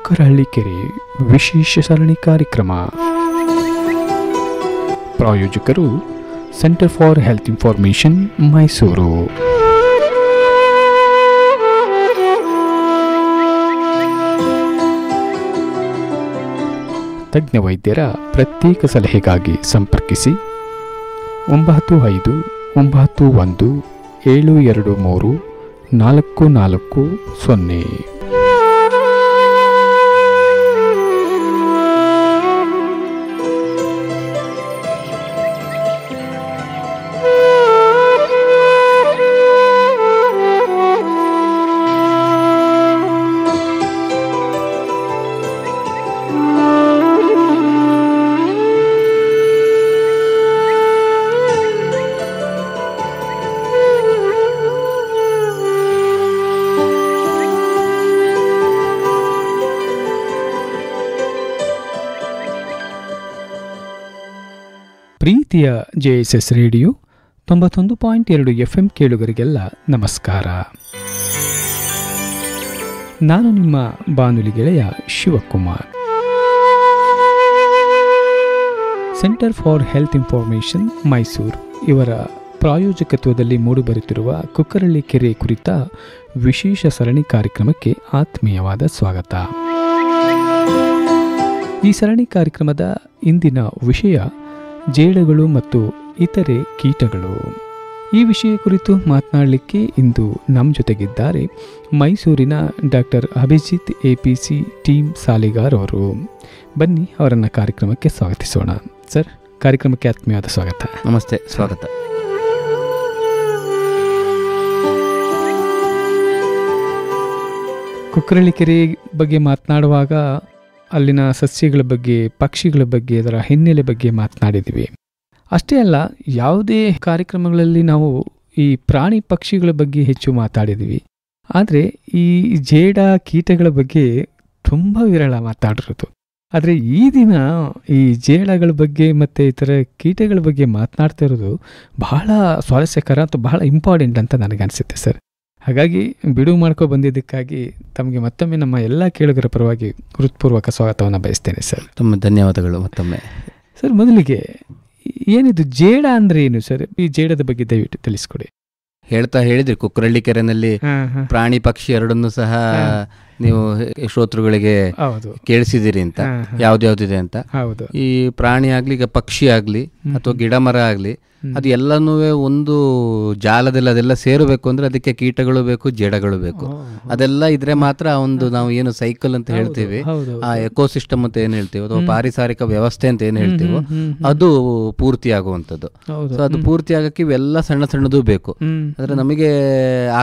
ಕುಕ್ಕರಹಳ್ಳಿ ಕೆರೆ ವಿಶೇಷ ಸರಣಿ ಕಾರ್ಯಕ್ರಮ. ಪ್ರಾಯೋಜಕರು centre for health information Mysuru. ತಜ್ಞ ವೈದ್ಯರ ಪ್ರತ್ಯೇಕ ಸಲಹೆಗಾಗಿ ಸಂಪರ್ಕಿಸಿ 9517234440. ಪ್ರೀತಿಯ JSS ರೇಡಿಯೋ 91.2 FM ಕೇಳುಗರಿಗೆಲ್ಲ ನಮಸ್ಕಾರ. ನಾನು ನಿಮ್ಮ ಬಾನುಲಿ ಗೆಳೆಯ Shivakumar. Centre for health information Mysuru ಇವರ ಪ್ರಾಯೋಜಕತ್ವದಲ್ಲಿ ಮೂಡಿಬರುತ್ತಿರುವ ಕುಕ್ಕರಹಳ್ಳಿ ಕೆರೆ ಕುರಿತ ವಿಶೇಷ ಸರಣಿ ಕಾರ್ಯಕ್ರಮಕ್ಕೆ ಆತ್ಮೀಯವಾದ ಸ್ವಾಗತ. ಈ ಸರಣಿ ಕಾರ್ಯಕ್ರಮದ ಇಂದಿನ ವಿಷಯ ಜೇಡಗಳು ಮತ್ತು ಇತರೆ ಕೀಟಗಳು. ಈ ವಿಷಯ ಕುರಿತು ಮಾತನಾಡಲಿಕ್ಕೆ ಇಂದು ನಮ್ಮ ಜೊತೆಗಿದ್ದಾರೆ ಮೈಸೂರಿನ ಡಾಕ್ಟರ್ ಅಭಿಜಿತ್ APC ಟೀಮ್ ಸಾಲಿಗಾರ್ ಅವರು. ಬನ್ನಿ ಅವರನ್ನು ಕಾರ್ಯಕ್ರಮಕ್ಕೆ ಸ್ವಾಗತಿಸೋಣ. ಸರ್, ಕಾರ್ಯಕ್ರಮಕ್ಕೆ ಆತ್ಮೀಯವಾದ ಸ್ವಾಗತ. ನಮಸ್ತೆ, ಸ್ವಾಗತ. ಕುಕ್ಕರಹಳ್ಳಿ ಕೆರೆ ಬಗ್ಗೆ ಮಾತನಾಡುವಾಗ ಅಲ್ಲಿನ ಸಸ್ಯಗಳ ಬಗ್ಗೆ, ಪಕ್ಷಿಗಳ ಬಗ್ಗೆ, ಅದರ ಹಿನ್ನೆಲೆ ಬಗ್ಗೆ ಮಾತನಾಡಿದ್ದೀವಿ. ಅಷ್ಟೇ ಅಲ್ಲ, ಯಾವುದೇ ಕಾರ್ಯಕ್ರಮಗಳಲ್ಲಿ ನಾವು ಈ ಪ್ರಾಣಿ ಪಕ್ಷಿಗಳ ಬಗ್ಗೆ ಹೆಚ್ಚು ಮಾತಾಡಿದ್ದೀವಿ. ಆದರೆ ಈ ಜೇಡ ಕೀಟಗಳ ಬಗ್ಗೆ ತುಂಬ ವಿರಳ ಮಾತಾಡಿರೋದು. ಆದರೆ ಈ ದಿನ ಈ ಜೇಡಗಳ ಬಗ್ಗೆ ಮತ್ತು ಇತರ ಕೀಟಗಳ ಬಗ್ಗೆ ಮಾತನಾಡ್ತಾ ಇರೋದು ಬಹಳ ಸ್ವಾರಸ್ಯಕರ ಅಥವಾ ಬಹಳ ಇಂಪಾರ್ಟೆಂಟ್ ಅಂತ ನನಗನ್ಸುತ್ತೆ ಸರ್. ಹಾಗಾಗಿ ಬಿಡುವು ಮಾಡ್ಕೊ ಬಂದಿದ್ದಕ್ಕಾಗಿ ತಮಗೆ ಮತ್ತೊಮ್ಮೆ ನಮ್ಮ ಎಲ್ಲ ಕೇಳುಗರ ಪರವಾಗಿ ಹೃತ್ಪೂರ್ವಕ ಸ್ವಾಗತವನ್ನು ಬಯಸ್ತೇನೆ ಸರ್. ತುಂಬ ಧನ್ಯವಾದಗಳು ಮತ್ತೊಮ್ಮೆ. ಸರ್, ಮೊದಲಿಗೆ ಏನಿದು ಜೇಡ ಅಂದರೆ ಏನು ಸರ್? ಈ ಜೇಡದ ಬಗ್ಗೆ ದಯವಿಟ್ಟು ತಿಳಿಸ್ಕೊಡಿ. ಹೇಳಿದ್ರಿ ಕುಕ್ಕರಹಳ್ಳಿ ಕೆರೆನಲ್ಲಿ ಪ್ರಾಣಿ ಪಕ್ಷಿ ಎರಡನ್ನೂ ಸಹ ನೀವು ಶ್ರೋತೃಗಳಿಗೆ ಕೇಳಿಸಿದಿರಿ ಅಂತ, ಯಾವ್ದ್ಯಾವ್ದಿದೆ ಅಂತ. ಈ ಪ್ರಾಣಿ ಆಗ್ಲಿ, ಈಗ ಪಕ್ಷಿ ಆಗ್ಲಿ ಅಥವಾ ಗಿಡ ಮರ ಆಗ್ಲಿ, ಅದು ಎಲ್ಲನೂ ಒಂದು ಜಾಲದಲ್ಲಿ ಅದೆಲ್ಲ ಸೇರಬೇಕು ಅಂದ್ರೆ ಅದಕ್ಕೆ ಕೀಟಗಳು ಬೇಕು, ಜೇಡಗಳು ಬೇಕು. ಅದೆಲ್ಲ ಇದ್ರೆ ಮಾತ್ರ ಒಂದು ನಾವು ಏನು ಸೈಕಲ್ ಅಂತ ಹೇಳ್ತೀವಿ, ಆ ಎಕೋಸಿಸ್ಟಮ್ ಅಂತ ಏನ್ ಹೇಳ್ತೀವಿ ಅಥವಾ ಪಾರಿಸಾರಿಕ ವ್ಯವಸ್ಥೆ ಅಂತ ಏನ್ ಹೇಳ್ತೀವೋ ಅದು ಪೂರ್ತಿ ಆಗುವಂಥದ್ದು. ಸೊ ಅದು ಪೂರ್ತಿ ಆಗಕ್ಕೆ ಇವೆಲ್ಲ ಸಣ್ಣ ಸಣ್ಣದು ಬೇಕು. ಅಂದ್ರೆ ನಮಗೆ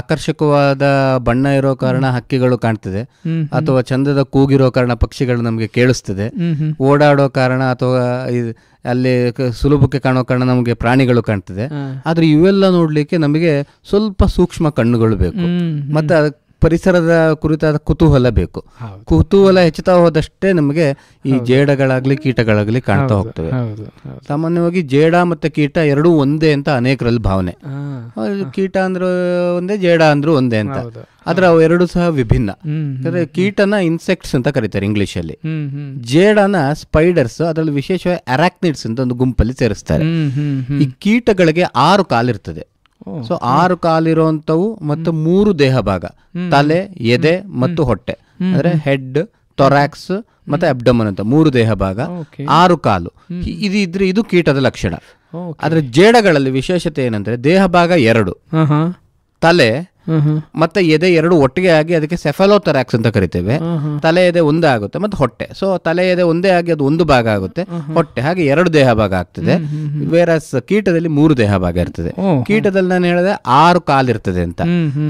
ಆಕರ್ಷಕವಾದ ಬಣ್ಣ ಇರೋ ಕಾರಣ ಹಕ್ಕಿಗಳು ಕಾಣ್ತಿದೆ, ಅಥವಾ ಚಂದದ ಕೂಗಿರೋ ಕಾರಣ ಪಕ್ಷಿಗಳು ನಮಗೆ ಕೇಳಿಸ್ತದೆ, ಓಡಾಡೋ ಕಾರಣ ಅಥವಾ ಅಲ್ಲಿ ಸುಲಭಕ್ಕೆ ಕಾಣೋ ಕಾರಣ ನಮಗೆ ಪ್ರಾಣಿಗಳು ಕಾಣ್ತಿದೆ. ಆದ್ರೆ ಇವೆಲ್ಲ ನೋಡ್ಲಿಕ್ಕೆ ನಮಗೆ ಸ್ವಲ್ಪ ಸೂಕ್ಷ್ಮ ಕಣ್ಣುಗಳು ಬೇಕು, ಮತ್ತೆ ಪರಿಸರದ ಕುರಿತಾದ ಕುತೂಹಲ ಬೇಕು. ಕುತೂಹಲ ಹೆಚ್ಚುತ್ತಾ ಹೋದಷ್ಟೇ ನಮಗೆ ಈ ಜೇಡಗಳಾಗ್ಲಿ ಕೀಟಗಳಾಗ್ಲಿ ಕಾಣ್ತಾ ಹೋಗ್ತವೆ. ಸಾಮಾನ್ಯವಾಗಿ ಜೇಡ ಮತ್ತೆ ಕೀಟ ಎರಡೂ ಒಂದೇ ಅಂತ ಅನೇಕರಲ್ಲಿ ಭಾವನೆ. ಕೀಟ ಅಂದ್ರೂ ಒಂದೇ, ಜೇಡ ಅಂದ್ರೂ ಒಂದೇ ಅಂತ. ಆದ್ರೆ ಅವು ಎರಡು ಸಹ ವಿಭಿನ್ನ. ಕೀಟನ ಇನ್ಸೆಕ್ಟ್ಸ್ ಅಂತ ಕರೀತಾರೆ ಇಂಗ್ಲಿಷ್ ಅಲ್ಲಿ, ಜೇಡನ ಸ್ಪೈಡರ್ಸ್, ಅದರಲ್ಲಿ ವಿಶೇಷವಾಗಿ ಅರಾಕ್ನಿಡ್ಸ್ ಅಂತ ಒಂದು ಗುಂಪಲ್ಲಿ ಸೇರಿಸ್ತಾರೆ. ಈ ಕೀಟಗಳಿಗೆ 6 ಕಾಲಿರ್ತದೆ. ಸೊ 6 ಕಾಲಿರುವಂತವು ಮತ್ತು 3 ದೇಹ ಭಾಗ, ತಲೆ, ಎದೆ ಮತ್ತು ಹೊಟ್ಟೆ, ಅಂದ್ರೆ ಹೆಡ್, ಥೊರಾಕ್ಸ್ ಮತ್ತೆ ಅಬ್ಡಮನ್ ಅಂತ 3 ದೇಹ ಭಾಗ, 6 ಕಾಲು. ಇದು ಕೀಟದ ಲಕ್ಷಣ. ಆದ್ರೆ ಜೇಡಗಳಲ್ಲಿ ವಿಶೇಷತೆ ಏನಂದ್ರೆ ದೇಹ ಭಾಗ 2, ತಲೆ ಮತ್ತೆ ಎದೆ 2 ಒಟ್ಟಿಗೆ ಆಗಿ ಅದಕ್ಕೆ ಸೆಫಲೋಥೊರಾಕ್ಸ್ ಅಂತ ಕರಿತೇವೆ. ತಲೆ ಎದೆ ಒಂದೇ ಆಗುತ್ತೆ ಮತ್ತೆ ಹೊಟ್ಟೆ. ಸೊ ತಲೆ ಎದೆ ಒಂದೇ ಆಗಿ ಅದು ಒಂದು ಭಾಗ ಆಗುತ್ತೆ, ಹೊಟ್ಟೆ ಹಾಗೆ 2 ದೇಹ ಭಾಗ ಆಗ್ತದೆ. ವೇರಸ್ ಕೀಟದಲ್ಲಿ 3 ದೇಹ ಭಾಗ ಇರ್ತದೆ. ಕೀಟದಲ್ಲಿ ನಾನು ಹೇಳಿದೆ 6 ಕಾಲಿರ್ತದೆ ಅಂತ,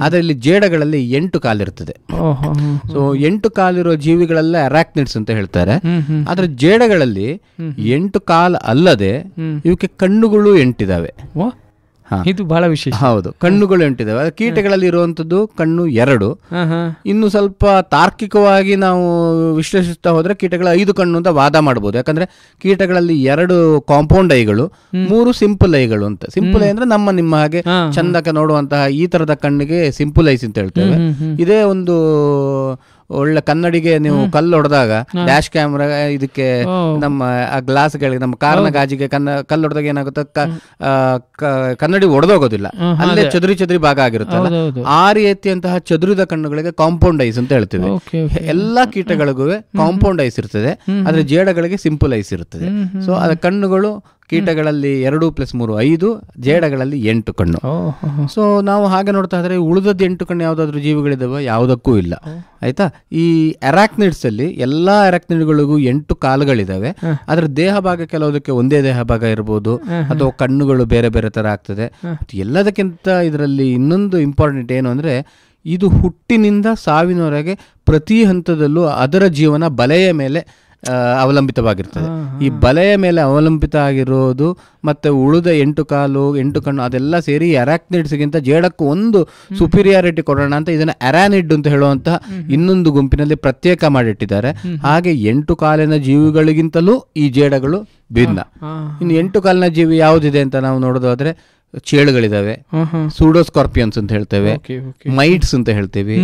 ಅದರಲ್ಲಿ ಜೇಡಗಳಲ್ಲಿ 8 ಕಾಲಿರ್ತದೆ. ಸೊ 8 ಕಾಲಿರೋ ಜೀವಿಗಳೆಲ್ಲ ಅರಾಕ್ನಿಡ್ಸ್ ಅಂತ ಹೇಳ್ತಾರೆ. ಆದ್ರೆ ಜೇಡಗಳಲ್ಲಿ 8 ಕಾಲ್ ಅಲ್ಲದೆ ಇವಕ್ಕೆ ಕಣ್ಣುಗಳು 8 ಇದಾವೆ. ಇದು ಬಹಳ ವಿಶೇಷ. ಹೌದು, ಕಣ್ಣುಗಳು 8 ಇದಾವೆ. ಕೀಟಗಳಲ್ಲಿ ಇರುವಂತದ್ದು ಕಣ್ಣು 2. ಇನ್ನು ಸ್ವಲ್ಪ ತಾರ್ಕಿಕವಾಗಿ ನಾವು ವಿಶ್ಲೇಷಿಸ್ತಾ ಹೋದ್ರೆ ಕೀಟಗಳ 5 ಕಣ್ಣು ಅಂತ ವಾದ ಮಾಡಬಹುದು. ಯಾಕಂದ್ರೆ ಕೀಟಗಳಲ್ಲಿ 2 ಕಾಂಪೌಂಡ್ ಐಗಳು, 3 ಸಿಂಪಲ್ ಐಗಳು ಅಂತ. ಸಿಂಪಲ್ ಐ ಅಂದ್ರೆ ನಿಮ್ಮ ಹಾಗೆ ಚಂದಕ್ಕೆ ನೋಡುವಂತಹ ಈ ತರದ ಕಣ್ಣಿಗೆ ಸಿಂಪಲ್ ಐಸ್ ಅಂತ ಹೇಳ್ತೇವೆ. ಇದೇ ಒಂದು ಒಳ್ಳೆ ಕನ್ನಡಿಗೆ ನೀವು ಕಲ್ಲು ಹೊಡೆದಾಗ ಡ್ಯಾಶ್ ಕ್ಯಾಮ್ರಾ ಇದಕ್ಕೆ ನಮ್ಮ ಗ್ಲಾಸ್ಗಳಿಗೆ ನಮ್ಮ ಕಾರ್ನ ಗಾಜಿಗೆ ಕಲ್ಲು ಹೊಡೆದಾಗ ಏನಾಗುತ್ತೆ, ಕನ್ನಡಿ ಒಡೆದೋಗೋದಿಲ್ಲ, ಅಲ್ಲೇ ಚದುರಿ ಭಾಗ ಆಗಿರುತ್ತಲ್ಲ. ಆ ರೀತಿಯಂತಹ ಚದುರಿದ ಕಣ್ಣುಗಳಿಗೆ ಕಾಂಪೌಂಡ್ ಐಸ್ ಅಂತ ಹೇಳ್ತೀವಿ. ಎಲ್ಲಾ ಕೀಟಗಳಿಗೂ ಕಾಂಪೌಂಡ್ ಐಸ್ ಇರ್ತದೆ, ಆದ್ರೆ ಜೇಡಗಳಿಗೆ ಸಿಂಪಲ್ ಐಸ್ ಇರ್ತದೆ. ಸೊ ಅದ ಕಣ್ಣುಗಳು ಕೀಟಗಳಲ್ಲಿ 2+3 5, ಜೇಡಗಳಲ್ಲಿ 8 ಕಣ್ಣು. ಸೊ ನಾವು ಹಾಗೆ ನೋಡ್ತಾ ಇದ್ರೆ ಉಳಿದದ್ದು 8 ಕಣ್ಣು ಯಾವ್ದಾದ್ರು ಜೀವಿಗಳಿದಾವೆ? ಯಾವುದಕ್ಕೂ ಇಲ್ಲ. ಆಯ್ತಾ? ಈ ಅರಾಕ್ನಿಡ್ಸ್ ಅಲ್ಲಿ ಎಲ್ಲಾ ಅರಾಕ್ನಿಡ್ಗಳಿಗೂ 8 ಕಾಲುಗಳಿದಾವೆ. ಅದ್ರ ದೇಹ ಭಾಗ ಕೆಲವುದಕ್ಕೆ ಒಂದೇ ದೇಹ ಭಾಗ ಇರ್ಬೋದು, ಅಥವಾ ಕಣ್ಣುಗಳು ಬೇರೆ ಬೇರೆ ತರ ಆಗ್ತದೆ. ಎಲ್ಲದಕ್ಕಿಂತ ಇದರಲ್ಲಿ ಇನ್ನೊಂದು ಇಂಪಾರ್ಟೆಂಟ್ ಏನು ಅಂದ್ರೆ, ಇದು ಹುಟ್ಟಿನಿಂದ ಸಾವಿನವರೆಗೆ ಪ್ರತಿ ಹಂತದಲ್ಲೂ ಅದರ ಜೀವನ ಬಲೆಯ ಮೇಲೆ ಅವಲಂಬಿತವಾಗಿರ್ತದೆ. ಈ ಬಲೆಯ ಮೇಲೆ ಅವಲಂಬಿತ ಆಗಿರೋದು ಮತ್ತೆ ಉಳಿದ 8 ಕಾಲು 8 ಕಣ್ಣು ಅದೆಲ್ಲ ಸೇರಿ ಅರಾಕ್ನಿಡ್ಸ್ಗಿಂತ ಜೇಡಕ್ಕೂ ಒಂದು ಸುಪೀರಿಯಾರಿಟಿ ಕೊಡೋಣ ಅಂತ ಇದನ್ನ ಅರಾನಿಡ್ ಅಂತ ಹೇಳುವಂತಹ ಇನ್ನೊಂದು ಗುಂಪಿನಲ್ಲಿ ಪ್ರತ್ಯೇಕ ಮಾಡಿಟ್ಟಿದ್ದಾರೆ. ಹಾಗೆ 8 ಕಾಲಿನ ಜೀವಿಗಳಿಗಿಂತಲೂ ಈ ಜೇಡಗಳು ಭಿನ್ನ. ಇನ್ನು 8 ಕಾಲಿನ ಜೀವಿ ಯಾವುದಿದೆ ಅಂತ ನಾವು ನೋಡೋದಾದ್ರೆ ಚೇಳುಗಳಿದಾವೆ, ಸೂಡೋಸ್ಕಾರ್ಪಿಯನ್ಸ್ ಅಂತ ಹೇಳ್ತೇವೆ, ಮೈಟ್ಸ್ ಅಂತ ಹೇಳ್ತೇವೆ,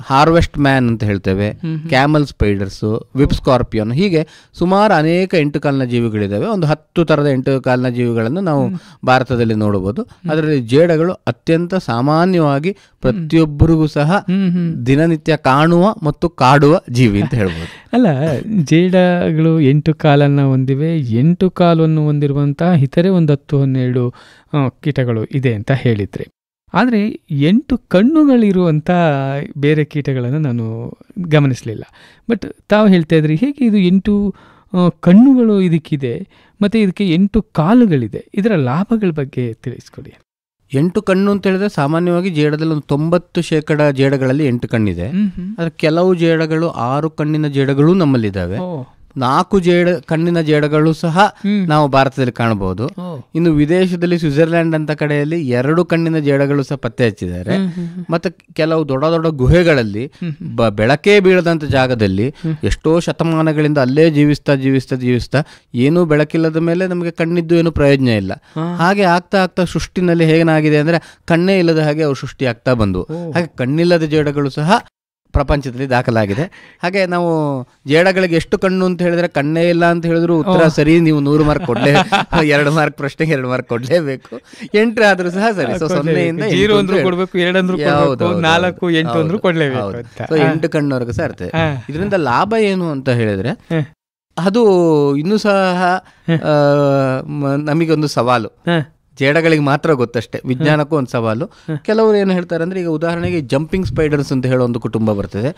ಹಾರ್ವೆಸ್ಟ್ ಮ್ಯಾನ್ ಅಂತ ಹೇಳ್ತೇವೆ, ಕ್ಯಾಮಲ್ ಸ್ಪೈಡರ್ಸ್, ವಿಪ್ ಸ್ಕಾರ್ಪಿಯನ್, ಹೀಗೆ ಸುಮಾರು ಅನೇಕ 8 ಕಾಲಿನ ಜೀವಿಗಳಿದಾವೆ. ಒಂದು 10 ತರದ 8 ಕಾಲಿನ ಜೀವಿಗಳನ್ನು ನಾವು ಭಾರತದಲ್ಲಿ ನೋಡಬಹುದು. ಅದರಲ್ಲಿ ಜೇಡಗಳು ಅತ್ಯಂತ ಸಾಮಾನ್ಯವಾಗಿ ಪ್ರತಿಯೊಬ್ಬರಿಗೂ ಸಹ ದಿನನಿತ್ಯ ಕಾಣುವ ಮತ್ತು ಕಾಡುವ ಜೀವಿ ಅಂತ ಹೇಳ್ಬೋದು. ಅಲ್ಲ, ಜೇಡಗಳು 8 ಕಾಲನ್ನು ಹೊಂದಿವೆ. 8 ಕಾಲನ್ನು ಹೊಂದಿರುವಂತಹ ಇತರೆ ಒಂದು 10-12 ಕೀಟಗಳು ಇದೆ ಅಂತ ಹೇಳಿದ್ರಿ. ಆದರೆ 8 ಕಣ್ಣುಗಳಿರುವಂಥ ಬೇರೆ ಕೀಟಗಳನ್ನು ನಾನು ಗಮನಿಸಲಿಲ್ಲ. ಬಟ್ ತಾವು ಹೇಳ್ತಾ ಇದ್ರಿ, ಹೇಗೆ ಇದು 8 ಕಣ್ಣುಗಳು ಇದಕ್ಕಿದೆ ಮತ್ತು ಇದಕ್ಕೆ 8 ಕಾಲುಗಳಿದೆ, ಇದರ ಲಾಭಗಳ ಬಗ್ಗೆ ತಿಳಿಸ್ಕೊಡಿ. 8 ಕಣ್ಣು ಅಂತ ಹೇಳಿದ್ರೆ ಸಾಮಾನ್ಯವಾಗಿ ಜೇಡದಲ್ಲಿ ಒಂದು 90% ಜೇಡಗಳಲ್ಲಿ 8 ಕಣ್ಣಿದೆ. ಆದ್ರೆ ಕೆಲವು ಜೇಡಗಳು 6 ಕಣ್ಣಿನ ಜೇಡಗಳು ನಮ್ಮಲ್ಲಿದ್ದಾವೆ. 4 ಕಣ್ಣಿನ ಜೇಡಗಳು ಸಹ ನಾವು ಭಾರತದಲ್ಲಿ ಕಾಣಬಹುದು. ಇನ್ನು ವಿದೇಶದಲ್ಲಿ ಸ್ವಿಟ್ಜರ್ಲ್ಯಾಂಡ್ ಅಂತ ಕಡೆಯಲ್ಲಿ 2 ಕಣ್ಣಿನ ಜೇಡಗಳು ಸಹ ಪತ್ತೆ ಹಚ್ಚಿದ್ದಾರೆ. ಮತ್ತೆ ಕೆಲವು ದೊಡ್ಡ ದೊಡ್ಡ ಗುಹೆಗಳಲ್ಲಿ ಬೆಳಕೇ ಬೀಳದಂತ ಜಾಗದಲ್ಲಿ ಎಷ್ಟೋ ಶತಮಾನಗಳಿಂದ ಅಲ್ಲೇ ಜೀವಿಸ್ತಾ ಏನೂ ಬೆಳಕಿಲ್ಲದ ಮೇಲೆ ನಮಗೆ ಕಣ್ಣಿದ್ದು ಏನು ಪ್ರಯೋಜನ ಇಲ್ಲ. ಹಾಗೆ ಆಗ್ತಾ ಸೃಷ್ಟಿನಲ್ಲಿ ಹೇಗಾಗಿದೆ ಅಂದ್ರೆ ಕಣ್ಣೇ ಇಲ್ಲದ ಹಾಗೆ ಅವು ಸೃಷ್ಟಿ ಆಗ್ತಾ ಬಂದು, ಹಾಗೆ ಕಣ್ಣಿಲ್ಲದ ಜೇಡಗಳು ಸಹ ಪ್ರಪಂಚದಲ್ಲಿ ದಾಖಲಾಗಿದೆ. ಹಾಗೆ ನಾವು ಜೇಡಗಳಿಗೆ ಎಷ್ಟು ಕಣ್ಣು ಅಂತ ಹೇಳಿದ್ರೆ ಕಣ್ಣೇ ಇಲ್ಲ ಅಂತ ಹೇಳಿದ್ರು ಉತ್ತರ ಸರಿ, ನೀವು 100 ಮಾರ್ಕ್ ಕೊಡ್ಲೇ 2 ಮಾರ್ಕ್ ಪ್ರಶ್ನೆಗೆ 2 ಮಾರ್ಕ್ ಕೊಡ್ಲೇಬೇಕು. 8 ಆದ್ರೂ ಸಹ ಸರಿ. ಸೊ 0ಯಿಂದ 8 ಕಣ್ಣವರೆಗೂ ಸಹ ಇರ್ತದೆ. ಇದರಿಂದ ಲಾಭ ಏನು ಅಂತ ಹೇಳಿದ್ರೆ, ಅದು ಇನ್ನೂ ಸಹ ನಮಗೊಂದು ಸವಾಲು. ಜೇಡಗಳಿಗೆ ಮಾತ್ರ ಗೊತ್ತಷ್ಟೇ, ವಿಜ್ಞಾನಕ್ಕೂ ಒಂದು ಸವಾಲು. ಕೆಲವರು ಏನು ಹೇಳ್ತಾರೆ ಅಂದ್ರೆ, ಈಗ ಉದಾಹರಣೆಗೆ ಜಂಪಿಂಗ್ ಸ್ಪೈಡರ್ಸ್ ಅಂತ ಹೇಳೋ ಒಂದು ಕುಟುಂಬ ಬರ್ತದೆ.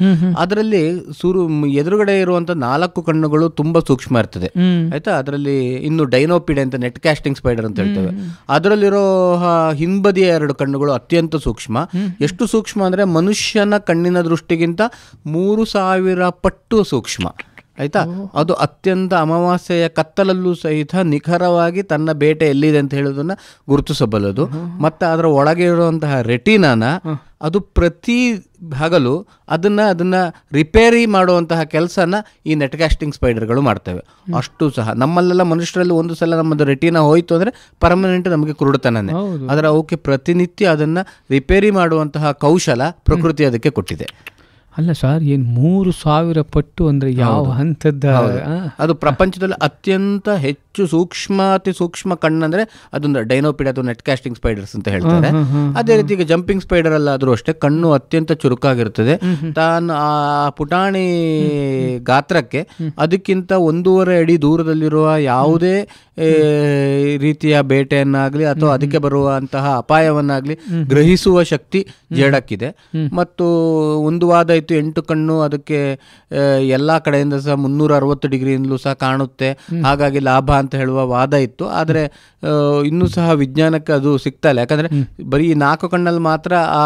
ಅದರಲ್ಲಿ ಎದುರುಗಡೆ ಇರುವಂತ 4 ಕಣ್ಣುಗಳು ತುಂಬಾ ಸೂಕ್ಷ್ಮ ಇರ್ತದೆ. ಆಯ್ತಾ? ಅದರಲ್ಲಿ ಇನ್ನು ಡೈನೋಪಿಡೆ ಅಂತ ನೆಟ್ ಕ್ಯಾಸ್ಟಿಂಗ್ ಸ್ಪೈಡರ್ ಅಂತ ಹೇಳ್ತೇವೆ. ಅದರಲ್ಲಿರೋ ಹಿಂಬದಿಯ 2 ಕಣ್ಣುಗಳು ಅತ್ಯಂತ ಸೂಕ್ಷ್ಮ. ಎಷ್ಟು ಸೂಕ್ಷ್ಮ ಅಂದ್ರೆ ಮನುಷ್ಯನ ಕಣ್ಣಿನ ದೃಷ್ಟಿಗಿಂತ 3000 ಪಟ್ಟು ಸೂಕ್ಷ್ಮ. ಆಯ್ತಾ? ಅದು ಅತ್ಯಂತ ಅಮಾವಾಸ್ಯೆಯ ಕತ್ತಲಲ್ಲೂ ಸಹಿತ ನಿಖರವಾಗಿ ತನ್ನ ಬೇಟೆ ಎಲ್ಲಿದೆ ಅಂತ ಹೇಳೋದನ್ನ ಗುರುತಿಸಬಲ್ಲದು. ಮತ್ತೆ ಅದರ ಒಳಗೆ ಇರುವಂತಹ ರೆಟಿನಾನ ಅದು ಪ್ರತಿ ಹಗಲು ಅದನ್ನ ರಿಪೇರಿ ಮಾಡುವಂತಹ ಕೆಲಸನ ಈ ನೆಟ್ಕಾಸ್ಟಿಂಗ್ ಸ್ಪೈಡರ್ಗಳು ಮಾಡ್ತವೆ. ಅಷ್ಟು ಸಹ ನಮ್ಮಲ್ಲೆಲ್ಲ ಮನುಷ್ಯರಲ್ಲಿ ಒಂದು ಸಲ ನಮ್ಮದು ರೆಟಿನಾ ಹೋಯ್ತು ಅಂದ್ರೆ ಪರ್ಮನೆಂಟ್ ನಮಗೆ ಕುರುಡುತನನೇ. ಆದರೆ ಅವಕ್ಕೆ ಪ್ರತಿನಿತ್ಯ ಅದನ್ನ ರಿಪೇರಿ ಮಾಡುವಂತಹ ಕೌಶಲ ಪ್ರಕೃತಿ ಅದಕ್ಕೆ ಕೊಟ್ಟಿದೆ. ಅಲ್ಲ ಸರ್, ಏನು 3000 ಪಟ್ಟು ಅಂದ್ರೆ ಯಾವ ಹಂತದ? ಅದು ಪ್ರಪಂಚದಲ್ಲಿ ಅತ್ಯಂತ ಹೆಚ್ಚು ಅತಿ ಸೂಕ್ಷ್ಮ ಕಣ್ಣಂದ್ರೆ ಅದೊಂದು ಡೈನೋಪಿಡ್, ಅದು ನೆಟ್ ಕ್ಯಾಸ್ಟಿಂಗ್ ಸ್ಪೈಡರ್ಸ್ ಅಂತ ಹೇಳ್ತಾರೆ. ಅದೇ ರೀತಿ ಈಗ ಜಂಪಿಂಗ್ ಸ್ಪೈಡರ್ ಅಲ್ಲಾದ್ರೂ ಅಷ್ಟೇ ಕಣ್ಣು ಅತ್ಯಂತ ಚುರುಕಾಗಿರ್ತದೆ. ತಾನು ಆ ಪುಟಾಣಿ ಗಾತ್ರಕ್ಕೆ ಅದಕ್ಕಿಂತ 1.5 ಅಡಿ ದೂರದಲ್ಲಿರುವ ಯಾವುದೇ ರೀತಿಯ ಬೇಟೆಯನ್ನಾಗ್ಲಿ ಅಥವಾ ಅದಕ್ಕೆ ಬರುವಂತಹ ಅಪಾಯವನ್ನಾಗ್ಲಿ ಗ್ರಹಿಸುವ ಶಕ್ತಿ ಜೇಡಕ್ಕಿದೆ. ಮತ್ತು ಒಂದು ವಾದ ಇತ್ತು, 8 ಕಣ್ಣು ಅದಕ್ಕೆ ಎಲ್ಲಾ ಕಡೆಯಿಂದ ಸಹ 360 ಡಿಗ್ರಿಯಿಂದಲೂ ಸಹ ಕಾಣುತ್ತೆ, ಹಾಗಾಗಿ ಲಾಭ ಅಂತ ಹೇಳುವ ವಾದ ಇತ್ತು. ಆದರೆ ಇನ್ನೂ ಸಹ ವಿಜ್ಞಾನಕ್ಕೆ ಅದು ಸಿಗ್ತಾ ಇಲ್ಲ. ಯಾಕಂದ್ರೆ ಬರೀ 4 ಕಣ್ಣಲ್ಲಿ ಮಾತ್ರ ಆ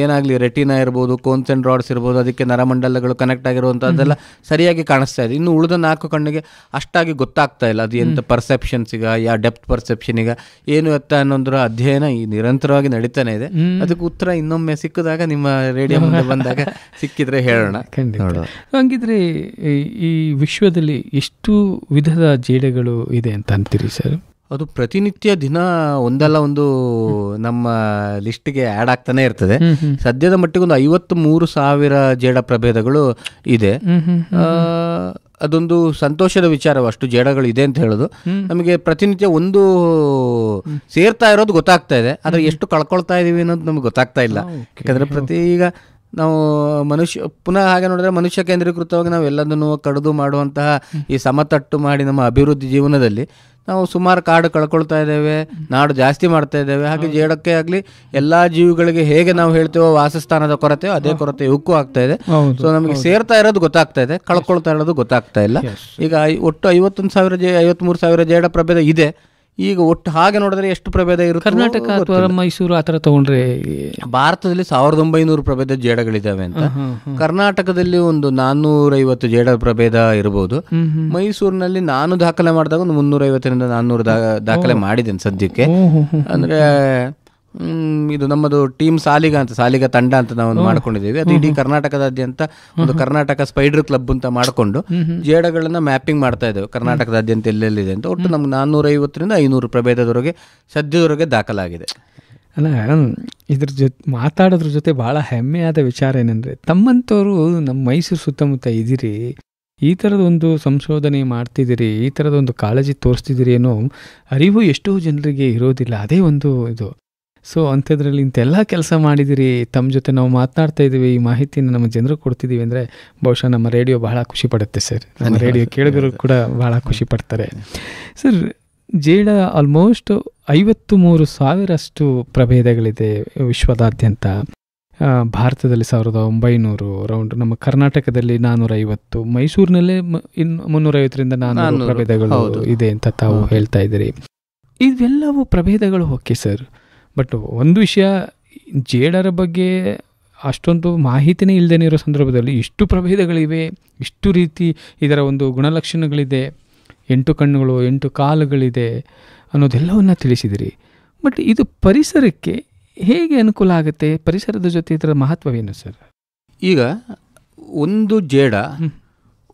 ಏನಾಗ್ಲಿ ರೆಟಿನಾ ಇರ್ಬೋದು, ಕೋನ್ಸ್ ಅಂಡ್ ರಾಡ್ಸ್ ಇರ್ಬೋದು, ಅದಕ್ಕೆ ನರಮಂಡಲಗಳು ಕನೆಕ್ಟ್ ಆಗಿರುವಂತದ್ದೆಲ್ಲ ಸರಿಯಾಗಿ ಕಾಣಿಸ್ತಾ ಇದೆ. ಇನ್ನು ಉಳಿದ 4 ಕಣ್ಣಿಗೆ ಅಷ್ಟಾಗಿ ಗೊತ್ತಾಗ್ತಾ ಇಲ್ಲ ಅದು ಎಂತ ಪರ್ಸೆಪ್ಷನ್ಸಿಗ ಯಾ ಡೆಪ್ತ್ ಪರ್ಸೆಪ್ಷನ್ ಈಗ ಏನು ಎತ್ತ ಅನ್ನೋದ್ರ ಅಧ್ಯಯನ ಈ ನಿರಂತರವಾಗಿ ನಡೀತಾನೆ ಇದೆ. ಅದಕ್ಕೆ ಉತ್ತರ ಇನ್ನೊಮ್ಮೆ ಸಿಕ್ಕಿದಾಗ ನಿಮ್ಮ ರೇಡಿಯೋ ಮುಂದೆ ಬಂದಾಗ ಸಿಕ್ಕಿದ್ರೆ ಹೇಳೋಣ. ಹಂಗಿದ್ರೆ ಈ ವಿಶ್ವದಲ್ಲಿ ಎಷ್ಟು ವಿಧದ ಜೇಡಗಳು ಇದೆ ಅಂತ ಅಂತೀರಿ ಸರ್? ಅದು ಪ್ರತಿನಿತ್ಯ ದಿನ ಒಂದಲ್ಲ ಒಂದು ನಮ್ಮ ಲಿಸ್ಟ್ಗೆ ಆ್ಯಡ್ ಆಗ್ತಾನೆ ಇರ್ತದೆ. ಸದ್ಯದ ಮಟ್ಟಿಗೆ ಒಂದು 53,000 ಜೇಡ ಪ್ರಭೇದಗಳು ಇದೆ. ಅದೊಂದು ಸಂತೋಷದ ವಿಚಾರ, ಅಷ್ಟು ಜೇಡಗಳು ಇದೆ ಅಂತ ಹೇಳೋದು. ನಮಗೆ ಪ್ರತಿನಿತ್ಯ ಒಂದು ಸೇರ್ತಾ ಇರೋದು ಗೊತ್ತಾಗ್ತಾ ಇದೆ, ಆದರೆ ಎಷ್ಟು ಕಳ್ಕೊಳ್ತಾ ಇದೀವಿ ಅನ್ನೋದು ನಮ್ಗೆ ಗೊತ್ತಾಗ್ತಾ ಇಲ್ಲ. ಯಾಕಂದರೆ ಈಗ ನಾವು ಪುನಃ ಹಾಗೆ ನೋಡಿದ್ರೆ ಮನುಷ್ಯ ಕೇಂದ್ರೀಕೃತವಾಗಿ ನಾವು ಎಲ್ಲದನ್ನು ಕಡಿದು ಮಾಡುವಂತಹ ಈ ಸಮತಟ್ಟು ಮಾಡಿ ನಮ್ಮ ಅಭಿವೃದ್ಧಿ ಜೀವನದಲ್ಲಿ ನಾವು ಸುಮಾರು ಕಾಡು ಕಳ್ಕೊಳ್ತಾ ಇದ್ದೇವೆ, ನಾಡು ಜಾಸ್ತಿ ಮಾಡ್ತಾ ಇದ್ದೇವೆ. ಹಾಗೆ ಜೇಡಕ್ಕೆ ಆಗಲಿ ಎಲ್ಲ ಜೀವಿಗಳಿಗೆ ಹೇಗೆ ನಾವು ಹೇಳ್ತೇವೋ ವಾಸಸ್ಥಾನದ ಕೊರತೆ, ಅದೇ ಕೊರತೆ ಇವಕ್ಕೂ ಆಗ್ತಾ ಇದೆ. ಸೊ ನಮಗೆ ಸೇರ್ತಾ ಇರೋದು ಗೊತ್ತಾಗ್ತಾ ಇದೆ, ಕಳ್ಕೊಳ್ತಾ ಇರೋದು ಗೊತ್ತಾಗ್ತಾ ಇಲ್ಲ. ಈಗ ಒಟ್ಟು 53,000 ಜೇಡ ಪ್ರಭೇದ ಇದೆ. ಈಗ ಒಟ್ಟು ಹಾಗೆ ನೋಡಿದ್ರೆ ಎಷ್ಟು ಪ್ರಭೇದ ಇರುತ್ತೆ? ಕರ್ನಾಟಕ ಅಥವಾ ಮೈಸೂರು ಆ ಥರ ತಗೊಂಡ್ರೆ ಭಾರತದಲ್ಲಿ 1900 ಪ್ರಭೇದ ಜೇಡಗಳಿದ್ದಾವೆ ಅಂತ. ಕರ್ನಾಟಕದಲ್ಲಿ ಒಂದು 450 ಜೇಡ ಪ್ರಭೇದ ಇರಬಹುದು. ಮೈಸೂರಿನಲ್ಲಿ ನಾನು ದಾಖಲೆ ಮಾಡಿದಾಗ ಒಂದು 350ರಿಂದ 400 ದಾಖಲೆ ಮಾಡಿದ್ದೇನೆ ಸದ್ಯಕ್ಕೆ. ಅಂದ್ರೆ ಇದು ನಮ್ಮದು ಟೀಮ್ ಸಾಲಿಗ ತಂಡ ಅಂತ ನಾವು ಮಾಡ್ಕೊಂಡಿದ್ದೀವಿ. ಅದು ಇಡೀ ಕರ್ನಾಟಕದಾದ್ಯಂತ ಒಂದು ಕರ್ನಾಟಕ ಸ್ಪೈಡರ್ ಕ್ಲಬ್ ಅಂತ ಮಾಡಿಕೊಂಡು ಜೇಡಗಳನ್ನ ಮ್ಯಾಪಿಂಗ್ ಮಾಡ್ತಾ ಇದ್ದೇವೆ ಕರ್ನಾಟಕದಾದ್ಯಂತ ಎಲ್ಲೆಲ್ಲಿದೆ ಅಂತ. ಒಟ್ಟು ನಮ್ಗೆ 450ರಿಂದ 500 ಪ್ರಭೇದದವರೆಗೆ ಸದ್ಯದವರೆಗೆ ದಾಖಲಾಗಿದೆ. ಅಲ್ಲ, ಇದ್ರ ಮಾತಾಡೋದ್ರ ಜೊತೆ ಭಾಳ ಹೆಮ್ಮೆಯಾದ ವಿಚಾರ ಏನಂದರೆ, ತಮ್ಮಂಥವ್ರು ನಮ್ಮ ಮೈಸೂರು ಸುತ್ತಮುತ್ತ ಇದ್ದೀರಿ, ಈ ಥರದೊಂದು ಸಂಶೋಧನೆ ಮಾಡ್ತಿದ್ದೀರಿ, ಈ ಥರದೊಂದು ಕಾಳಜಿ ತೋರಿಸ್ತಿದ್ದೀರಿ ಅನ್ನೋ ಅರಿವು ಎಷ್ಟೋ ಜನರಿಗೆ ಇರೋದಿಲ್ಲ. ಅದೇ ಒಂದು ಇದು. ಸೊ ಅಂಥದ್ರಲ್ಲಿ ಇಂತೆಲ್ಲ ಕೆಲಸ ಮಾಡಿದಿರಿ, ತಮ್ಮ ಜೊತೆ ನಾವು ಮಾತನಾಡ್ತಾ ಇದ್ದೀವಿ, ಈ ಮಾಹಿತಿಯನ್ನು ನಮ್ಮ ಜನರಿಗೆ ಕೊಡ್ತಿದ್ದೀವಿ ಅಂದರೆ ಬಹುಶಃ ನಮ್ಮ ರೇಡಿಯೋ ಬಹಳ ಖುಷಿ ಪಡುತ್ತೆ ಸರ್. ನಮ್ಮ ರೇಡಿಯೋ ಕೇಳಿದ್ರು ಕೂಡ ಬಹಳ ಖುಷಿ ಪಡ್ತಾರೆ ಸರ್. ಜೇಡ ಆಲ್ಮೋಸ್ಟ್ 53,000 ಪ್ರಭೇದಗಳಿದೆ ವಿಶ್ವದಾದ್ಯಂತ. ಭಾರತದಲ್ಲಿ 1900 ರೌಂಡ್, ನಮ್ಮ ಕರ್ನಾಟಕದಲ್ಲಿ 450, ಮೈಸೂರಿನಲ್ಲೇ 350ರಿಂದ 400 ಪ್ರಭೇದಗಳು ಇದೆ ಅಂತ ತಾವು ಹೇಳ್ತಾ ಇದ್ದೀರಿ. ಇವೆಲ್ಲವೂ ಪ್ರಭೇದಗಳು ಓಕೆ ಸರ್, ಬಟ್ ಒಂದು ವಿಷಯ, ಜೇಡರ ಬಗ್ಗೆ ಅಷ್ಟೊಂದು ಮಾಹಿತಿನೇ ಇಲ್ಲದೇ ಇರೋ ಸಂದರ್ಭದಲ್ಲಿ ಇಷ್ಟು ಪ್ರಭೇದಗಳಿವೆ, ಇಷ್ಟು ರೀತಿ ಇದರ ಒಂದು ಗುಣಲಕ್ಷಣಗಳಿದೆ, 8 ಕಣ್ಣುಗಳು 8 ಕಾಲುಗಳಿದೆ ಅನ್ನೋದೆಲ್ಲವನ್ನ ತಿಳಿಸಿದಿರಿ. ಬಟ್ ಇದು ಪರಿಸರಕ್ಕೆ ಹೇಗೆ ಅನುಕೂಲ ಆಗುತ್ತೆ? ಪರಿಸರದ ಜೊತೆ ಇದರ ಮಹತ್ವವೇನು ಸರ್? ಈಗ ಒಂದು ಜೇಡ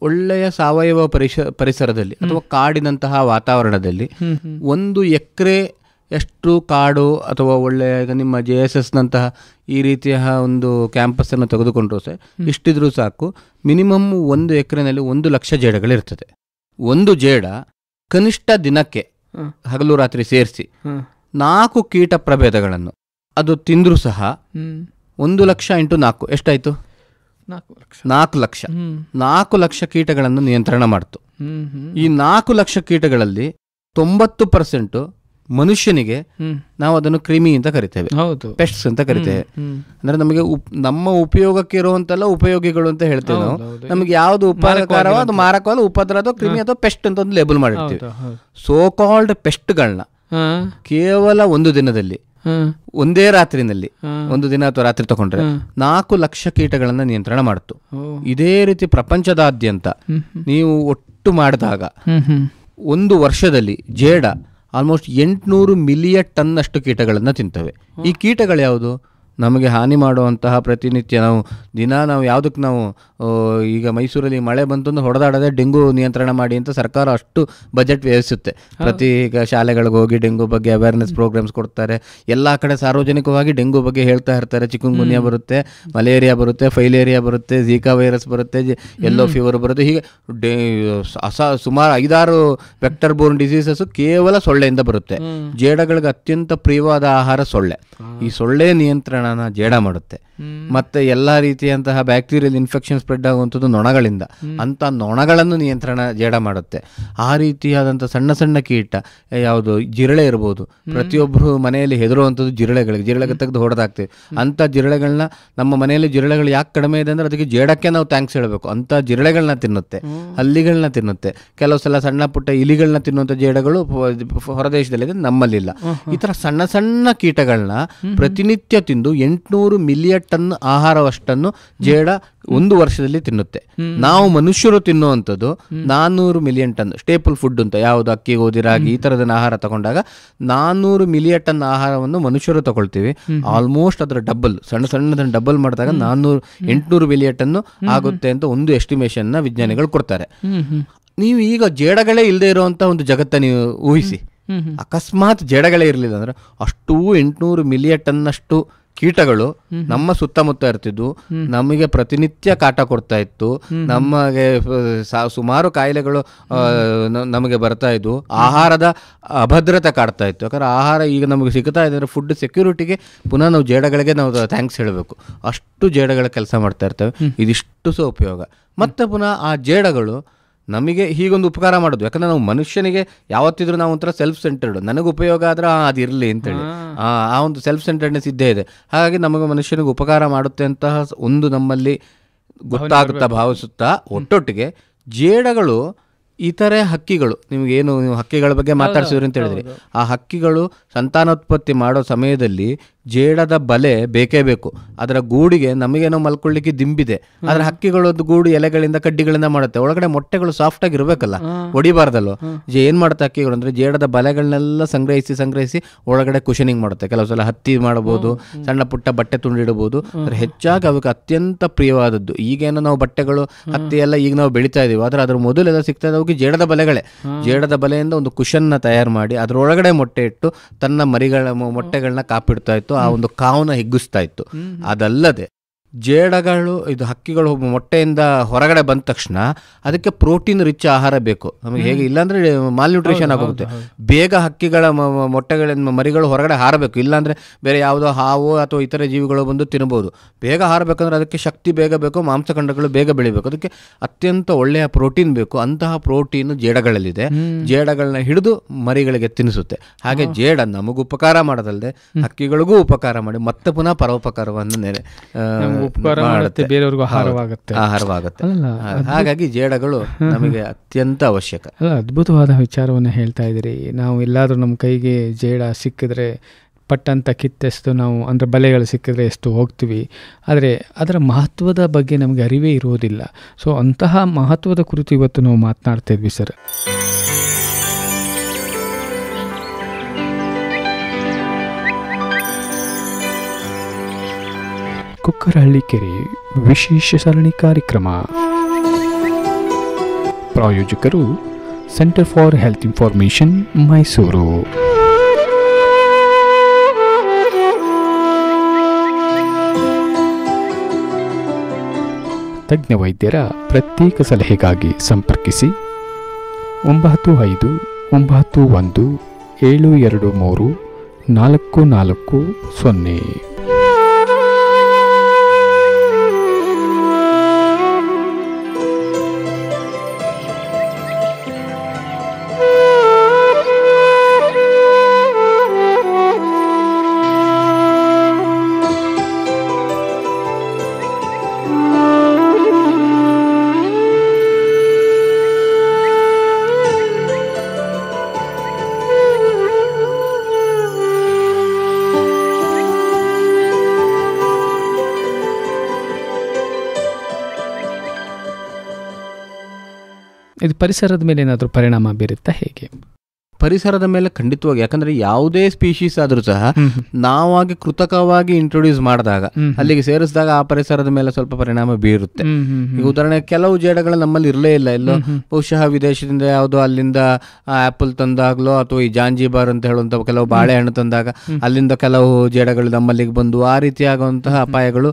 ಒಳ್ಳೆಯ ಸಾವಯವ ಪರಿಸರದಲ್ಲಿ ಅಥವಾ ಕಾಡಿನಂತಹ ವಾತಾವರಣದಲ್ಲಿ 1 ಎಕರೆ ಎಷ್ಟು ಕಾಡು ಅಥವಾ ಒಳ್ಳೆಯ, ಈಗ ನಿಮ್ಮ JSSನಂತಹ ಈ ರೀತಿಯ ಒಂದು ಕ್ಯಾಂಪಸ್ಸನ್ನು ತೆಗೆದುಕೊಂಡ್ರು ಸರ್, ಇಷ್ಟಿದ್ರೂ ಸಾಕು, ಮಿನಿಮಮ್ 1 ಎಕರೆನಲ್ಲಿ 1 ಲಕ್ಷ ಜೇಡಗಳಿರ್ತದೆ. ಒಂದು ಜೇಡ ಕನಿಷ್ಠ ದಿನಕ್ಕೆ ಹಗಲು ರಾತ್ರಿ ಸೇರಿಸಿ 4 ಕೀಟ ಪ್ರಭೇದಗಳನ್ನು ಅದು ತಿಂದರೂ ಸಹ 1 ಲಕ್ಷ ಇಂಟು 4 ಎಷ್ಟಾಯಿತು? 4 ಲಕ್ಷ. 4 ಲಕ್ಷ ಕೀಟಗಳನ್ನು ನಿಯಂತ್ರಣ ಮಾಡ್ತು. ಈ 4 ಲಕ್ಷ ಕೀಟಗಳಲ್ಲಿ 90% ಮನುಷ್ಯನಿಗೆ ನಾವು ಅದನ್ನು ಕ್ರಿಮಿ ಅಂತ ಕರಿತೇವೆ, ಪೆಸ್ಟ್ಸ್ ಅಂತ ಕರಿತೇವೆ. ಅಂದ್ರೆ ನಮಗೆ ನಮ್ಮ ಉಪಯೋಗಕ್ಕೆ ಇರುವಂತೆಲ್ಲ ಉಪಯೋಗಿಗಳು ಅಂತ ಹೇಳ್ತೇವೆ ನಾವು. ನಮಗೆ ಯಾವ್ದು ಉಪಕಾರವೋ ಅದು ಮಾರಕವಲ್ಲ, ಉಪದ್ರ ಅಥವಾ ಕ್ರಿಮಿ ಅಥವಾ ಪೆಸ್ಟ್ ಅಂತ ಒಂದು ಲೇಬಲ್ ಮಾಡಿರ್ತೀವಿ. ಸೋ ಕಾಲ್ಡ್ ಪೆಸ್ಟ್ಗಳನ್ನ ಕೇವಲ ಒಂದು ದಿನದಲ್ಲಿ, ಒಂದೇ ರಾತ್ರಿನಲ್ಲಿ, ಒಂದು ದಿನ ಅಥವಾ ರಾತ್ರಿ ತಗೊಂಡ್ರೆ 4 ಲಕ್ಷ ಕೀಟಗಳನ್ನ ನಿಯಂತ್ರಣ ಮಾಡ್ತು. ಇದೇ ರೀತಿ ಪ್ರಪಂಚದಾದ್ಯಂತ ನೀವು ಒಟ್ಟು ಮಾಡಿದಾಗ ಒಂದು ವರ್ಷದಲ್ಲಿ ಜೇಡ ಆಲ್ಮೋಸ್ಟ್ 800 ಮಿಲಿಯನ್ ಟನ್ ಅಷ್ಟು ಕೀಟಗಳನ್ನು ತಿಂತವೆ. ಈ ಕೀಟಗಳು ಯಾವುದು? ನಮಗೆ ಹಾನಿ ಮಾಡುವಂತಹ ಪ್ರತಿನಿತ್ಯ ನಾವು ಯಾವುದಕ್ಕೆ ನಾವು ಈಗ ಮೈಸೂರಲ್ಲಿ ಮಳೆ ಬಂತು ಅಂದ್ರೆ ಹೊಡೆದಾಡದೆ ಡೆಂಗು ನಿಯಂತ್ರಣ ಮಾಡಿ ಅಂತ ಸರ್ಕಾರ ಅಷ್ಟು ಬಜೆಟ್ ವ್ಯಯಿಸುತ್ತೆ. ಪ್ರತಿ ಈಗ ಶಾಲೆಗಳಿಗೆ ಹೋಗಿ ಡೆಂಗು ಬಗ್ಗೆ ಅವೇರ್ನೆಸ್ ಪ್ರೋಗ್ರಾಮ್ಸ್ ಕೊಡ್ತಾರೆ. ಎಲ್ಲ ಕಡೆ ಸಾರ್ವಜನಿಕವಾಗಿ ಡೆಂಗು ಬಗ್ಗೆ ಹೇಳ್ತಾ ಇರ್ತಾರೆ. ಚಿಕುನ್ಗುನ್ಯಾ ಬರುತ್ತೆ, ಮಲೇರಿಯಾ ಬರುತ್ತೆ, ಫೈಲೇರಿಯಾ ಬರುತ್ತೆ, ಝೀಕಾ ವೈರಸ್ ಬರುತ್ತೆ, ಯೆಲ್ಲೋ ಫೀವರ್ ಬರುತ್ತೆ. ಹೀಗೆ ಸುಮಾರು 5-6 ವೆಕ್ಟರ್ ಬೋರ್ನ್ ಡಿಸೀಸಸ್ ಕೇವಲ ಸೊಳ್ಳೆಯಿಂದ ಬರುತ್ತೆ. ಜೇಡಗಳಿಗೆ ಅತ್ಯಂತ ಪ್ರಿಯವಾದ ಆಹಾರ ಸೊಳ್ಳೆ. ಈ ಸೊಳ್ಳೆ ನಿಯಂತ್ರಣ ಜೇಡ ಮಾಡುತ್ತೆ. ಮತ್ತೆ ಎಲ್ಲಾ ರೀತಿಯಂತಹ ಬ್ಯಾಕ್ಟೀರಿಯಲ್ ಇನ್ಫೆಕ್ಷನ್ ಸ್ಪ್ರೆಡ್ ಆಗುವಂಥದ್ದು ನೊಣಗಳಿಂದ. ಅಂತ ನೊಣಗಳನ್ನು ನಿಯಂತ್ರಣ ಜೇಡ ಮಾಡುತ್ತೆ. ಆ ರೀತಿಯಾದಂಥ ಸಣ್ಣ ಸಣ್ಣ ಕೀಟ ಯಾವುದು, ಜಿರಳೆ ಇರ್ಬೋದು. ಪ್ರತಿಯೊಬ್ಬರು ಮನೆಯಲ್ಲಿ ಹೆದರುವಂಥದ್ದು ಜಿರಳೆಗೆ ತೆಗೆದು ಹೊಡೆದಾಗ್ತೀವಿ. ಅಂಥ ಜಿರಳೆಗಳನ್ನ ನಮ್ಮ ಮನೆಯಲ್ಲಿ ಜಿರಳೆಗಳು ಯಾಕೆ ಕಡಿಮೆ ಇದೆ ಅಂದ್ರೆ ಅದಕ್ಕೆ ಜೇಡಕ್ಕೆ ನಾವು ಥ್ಯಾಂಕ್ಸ್ ಹೇಳಬೇಕು. ಅಂಥ ಜಿರಳೆಗಳನ್ನ ತಿನ್ನುತ್ತೆ, ಹಲ್ಲಿಗಳನ್ನ ತಿನ್ನುತ್ತೆ. ಕೆಲವು ಸಲ ಸಣ್ಣ ಪುಟ್ಟ ಇಲಿಗಳನ್ನ ತಿನ್ನುವಂಥ ಜೇಡಗಳು ಹೊರದೇಶದಲ್ಲಿದೆ, ನಮ್ಮಲ್ಲಿಲ್ಲ. ಈ ಥರ ಸಣ್ಣ ಸಣ್ಣ ಕೀಟಗಳನ್ನ ಪ್ರತಿನಿತ್ಯ ತಿಂದು 800 ಮಿಲಿಯನ್ ಟನ್ ಆಹಾರವಷ್ಟನ್ನು ಜೇಡ ಒಂದು ವರ್ಷದಲ್ಲಿ ತಿನ್ನುತ್ತೆ. ನಾವು ಮನುಷ್ಯರು ತಿನ್ನುವಂಥದ್ದು 400 ಮಿಲಿಯನ್ ಟನ್ ಸ್ಟೇಪಲ್ ಫುಡ್ ಅಂತ, ಯಾವುದು ಅಕ್ಕಿ, ಗೋಧಿ, ರಾಗಿ ಈ ಥರದ ಆಹಾರ ತಗೊಂಡಾಗ 400 ಮಿಲಿಯನ್ ಟನ್ ಆಹಾರವನ್ನು ಮನುಷ್ಯರು ತಗೊಳ್ತೀವಿ. ಆಲ್ಮೋಸ್ಟ್ ಅದರ ಡಬಲ್, ಸಣ್ಣದನ್ನು ಡಬಲ್ ಮಾಡಿದಾಗ 800 ಮಿಲಿಯನ್ ಟನ್ ಆಗುತ್ತೆ ಅಂತ ಒಂದು ಎಸ್ಟಿಮೇಷನ್ನ ವಿಜ್ಞಾನಿಗಳು ಕೊಡ್ತಾರೆ. ನೀವು ಈಗ ಜೇಡಗಳೇ ಇಲ್ಲದೆ ಇರುವಂಥ ಒಂದು ಜಗತ್ತ ನೀವು ಊಹಿಸಿ. ಅಕಸ್ಮಾತ್ ಜೇಡಗಳೇ ಇರಲಿಲ್ಲ ಅಂದ್ರೆ ಅಷ್ಟೂ 800 ಮಿಲಿಯನ್ ಟನ್ನಷ್ಟು ಕೀಟಗಳು ನಮ್ಮ ಸುತ್ತಮುತ್ತ ಇರ್ತಿದ್ವು, ನಮಗೆ ಪ್ರತಿನಿತ್ಯ ಕಾಟ ಕೊಡ್ತಾ ಇತ್ತು, ನಮಗೆ ಸುಮಾರು ಕಾಯಿಲೆಗಳು ನಮಗೆ ಬರ್ತಾ ಇದ್ವು, ಆಹಾರದ ಅಭದ್ರತೆ ಕಾಡ್ತಾ ಇತ್ತು. ಯಾಕಂದ್ರೆ ಆಹಾರ ಈಗ ನಮಗೆ ಸಿಗ್ತಾ ಇದೆ ಅಂದರೆ ಫುಡ್ ಸೆಕ್ಯೂರಿಟಿಗೆ ಪುನಃ ನಾವು ಜೇಡಗಳಿಗೆ ನಾವು ಥ್ಯಾಂಕ್ಸ್ ಹೇಳಬೇಕು. ಅಷ್ಟು ಜೇಡಗಳ ಕೆಲಸ ಮಾಡ್ತಾ ಇರ್ತವೆ. ಇದಿಷ್ಟು ಸಹ ಉಪಯೋಗ. ಮತ್ತೆ ಪುನಃ ಆ ಜೇಡಗಳು ನಮಗೆ ಹೀಗೊಂದು ಉಪಕಾರ ಮಾಡೋದು. ಯಾಕಂದ್ರೆ ನಾವು ಮನುಷ್ಯನಿಗೆ ಯಾವತ್ತಿದ್ರೂ ನಾವು ಒಂಥರ ಸೆಲ್ಫ್ ಸೆಂಟರ್ಡ್, ನನಗೆ ಉಪಯೋಗ ಆದ್ರೆ ಅದಿರಲಿ ಅಂತೇಳಿ ಆ ಒಂದು ಸೆಲ್ಫ್ ಸೆಂಟರ್ಡ್ನೆಸ್ ಇದ್ದೇ ಇದೆ. ಹಾಗಾಗಿ ನಮಗೆ ಮನುಷ್ಯನಿಗೆ ಉಪಕಾರ ಮಾಡುತ್ತೆ ಅಂತಹ ಒಂದು ನಮ್ಮಲ್ಲಿ ಗೊತ್ತಾಗುತ್ತಾ ಭಾವಿಸುತ್ತಾ ಒಟ್ಟೊಟ್ಟಿಗೆ ಜೇಡಗಳು ಇತರೆ ಹಕ್ಕಿಗಳು, ನಿಮಗೇನು ನೀವು ಹಕ್ಕಿಗಳ ಬಗ್ಗೆ ಮಾತಾಡ್ಸಿದ್ರಿ ಅಂತ ಹೇಳಿದ್ರಿ, ಆ ಹಕ್ಕಿಗಳು ಸಂತಾನೋತ್ಪತ್ತಿ ಮಾಡೋ ಸಮಯದಲ್ಲಿ ಜೇಡದ ಬಲೆ ಬೇಕೇ ಬೇಕು. ಅದರ ಗೂಡಿಗೆ ನಮಗೇನೋ ಮಲ್ಕೊಳ್ಳಿಕ್ಕೆ ದಿಂಬಿದೆ, ಆದರೆ ಹಕ್ಕಿಗಳದ್ದು ಗೂಡು ಎಲೆಗಳಿಂದ ಕಡ್ಡಿಗಳಿಂದ ಮಾಡುತ್ತೆ. ಒಳಗಡೆ ಮೊಟ್ಟೆಗಳು ಸಾಫ್ಟ್ ಆಗಿ ಇರಬೇಕಲ್ಲ, ಹೊಡಿಬಾರ್ದಲ್ಲೋ. ಏನ್ ಮಾಡುತ್ತೆ ಹಕ್ಕಿಗಳು ಅಂದ್ರೆ ಜೇಡದ ಬಲೆಗಳನ್ನೆಲ್ಲ ಸಂಗ್ರಹಿಸಿ ಒಳಗಡೆ ಕುಶನಿಂಗ್ ಮಾಡುತ್ತೆ. ಕೆಲವು ಸಲ ಹತ್ತಿ ಮಾಡಬಹುದು, ಸಣ್ಣ ಪುಟ್ಟ ಬಟ್ಟೆ ತುಂಡಿಡಬಹುದು. ಹೆಚ್ಚಾಗಿ ಅವಕ್ಕೆ ಅತ್ಯಂತ ಪ್ರಿಯವಾದದ್ದು ಈಗೇನೋ ನಾವು ಬಟ್ಟೆಗಳು ಹತ್ತಿ ಎಲ್ಲ ಈಗ ನಾವು ಬೆಳಿತಾ ಇದೀವಿ, ಆದ್ರೆ ಅದ್ರ ಮೊದಲೆಲ್ಲ ಸಿಗ್ತಾ ಇದ್ದವು ಜೇಡದ ಬಲೆಗಳೇ. ಜೇಡದ ಬಲೆಯಿಂದ ಒಂದು ಕುಶನ್ನ ತಯಾರು ಮಾಡಿ ಅದರೊಳಗಡೆ ಮೊಟ್ಟೆ ಇಟ್ಟು ತನ್ನ ಮೊಟ್ಟೆಗಳನ್ನ ಕಾಪಿಡ್ತಾ ಇತ್ತು, ಆ ಒಂದು ಕಾವನ್ನ ಹಿಗ್ಗಿಸ್ತಾ ಇತ್ತು. ಅದಲ್ಲದೆ ಜೇಡಗಳು ಇದು ಹಕ್ಕಿಗಳು ಮೊಟ್ಟೆಯಿಂದ ಹೊರಗಡೆ ಬಂದ ತಕ್ಷಣ ಅದಕ್ಕೆ ಪ್ರೋಟೀನ್ ರಿಚ್ ಆಹಾರ ಬೇಕು ನಮಗೆ. ಹೇಗೆ ಇಲ್ಲಾಂದ್ರೆ ಮಾಲ್ನ್ಯೂಟ್ರಿಷನ್ ಆಗೋಗುತ್ತೆ. ಬೇಗ ಹಕ್ಕಿಗಳ ಮೊಟ್ಟೆಗಳಿಂದ ಮರಿಗಳು ಹೊರಗಡೆ ಹಾರಬೇಕು, ಇಲ್ಲಾಂದ್ರೆ ಬೇರೆ ಯಾವುದೋ ಹಾವು ಅಥವಾ ಇತರೆ ಜೀವಿಗಳು ಬಂದು ತಿನ್ನಬಹುದು. ಬೇಗ ಹಾರಬೇಕಂದ್ರೆ ಅದಕ್ಕೆ ಶಕ್ತಿ ಬೇಗ ಬೇಕು, ಮಾಂಸಖಂಡಗಳು ಬೇಗ ಬೆಳಿಬೇಕು, ಅದಕ್ಕೆ ಅತ್ಯಂತ ಒಳ್ಳೆಯ ಪ್ರೋಟೀನ್ ಬೇಕು. ಅಂತಹ ಪ್ರೋಟೀನ್ ಜೇಡಗಳಲ್ಲಿದೆ. ಜೇಡಗಳನ್ನ ಹಿಡಿದು ಮರಿಗಳಿಗೆ ತಿನ್ನಿಸುತ್ತೆ. ಹಾಗೆ ಜೇಡ ನಮಗೂ ಉಪಕಾರ ಮಾಡೋದಲ್ಲದೆ ಹಕ್ಕಿಗಳಿಗೂ ಉಪಕಾರ ಮಾಡಿ ಮತ್ತೆ ಪುನಃ ಪರೋಪಕಾರವನ್ನು ಬೇರೆಯವ್ರಿಗೂ ಆಹಾರವಾಗುತ್ತೆ. ಹಾಗಾಗಿ ಜೇಡಗಳು ನಮಗೆ ಅತ್ಯಂತ ಅವಶ್ಯಕ. ಅದ್ಭುತವಾದ ವಿಚಾರವನ್ನು ಹೇಳ್ತಾ ಇದ್ದೀರಿ. ನಾವು ಎಲ್ಲಾದ್ರೂ ನಮ್ಮ ಕೈಗೆ ಜೇಡ ಸಿಕ್ಕಿದ್ರೆ ಪಟ್ಟಂತ ಕಿತ್ತೆಷ್ಟು ನಾವು ಅಂದರೆ ಬಲೆಗಳು ಸಿಕ್ಕಿದ್ರೆ ಎಷ್ಟು ಹೋಗ್ತೀವಿ, ಆದರೆ ಅದರ ಮಹತ್ವದ ಬಗ್ಗೆ ನಮಗೆ ಅರಿವೇ ಇರುವುದಿಲ್ಲ. ಸೊ ಅಂತಹ ಮಹತ್ವದ ಕುರಿತು ಇವತ್ತು ನಾವು ಮಾತನಾಡ್ತಾ ಇದ್ವಿ ಸರ್. ಕುಕ್ಕರಹಳ್ಳಿ ಕೆರೆ ವಿಶೇಷ ಸರಣಿ ಕಾರ್ಯಕ್ರಮ. ಪ್ರಾಯೋಜಕರು centre for health information, Mysuru. ತಜ್ಞ ವೈದ್ಯರ ಪ್ರತ್ಯೇಕ ಸಲಹೆಗಾಗಿ ಸಂಪರ್ಕಿಸಿ 9517234440. ಇದು ಪರಿಸರದ ಮೇಲೆ ಏನಾದರೂ ಪರಿಣಾಮ ಬೀರುತ್ತಾ ಹೇಗೆ? ಪರಿಸರದ ಮೇಲೆ ಖಂಡಿತವಾಗಿ. ಯಾಕಂದ್ರೆ ಯಾವುದೇ ಸ್ಪೀಶೀಸ್ ಆದ್ರೂ ಸಹ ನಾವಾಗಿ ಕೃತಕವಾಗಿ ಇಂಟ್ರೊಡ್ಯೂಸ್ ಮಾಡಿದಾಗ ಅಲ್ಲಿಗೆ ಸೇರಿಸಿದಾಗ ಆ ಪರಿಸರದ ಮೇಲೆ ಸ್ವಲ್ಪ ಪರಿಣಾಮ ಬೀರುತ್ತೆ. ಈಗ ಉದಾಹರಣೆ ಕೆಲವು ಜೇಡಗಳು ನಮ್ಮಲ್ಲಿ ಇರಲೇ ಇಲ್ಲ, ಎಲ್ಲೋ ಬಹುಶಃ ವಿದೇಶದಿಂದ ಯಾವುದೋ ಅಲ್ಲಿಂದ ಆಪಲ್ ತಂದಾಗ್ಲೋ ಅಥವಾ ಈ ಜಾಂಜಿಬಾರ್ ಅಂತ ಹೇಳುವಂತ ಕೆಲವು ಬಾಳೆಹಣ್ಣು ತಂದಾಗ ಅಲ್ಲಿಂದ ಕೆಲವು ಜೇಡಗಳು ನಮ್ಮಲ್ಲಿಗೆ ಬಂದು ಆ ರೀತಿಯಾಗುವಂತಹ ಅಪಾಯಗಳು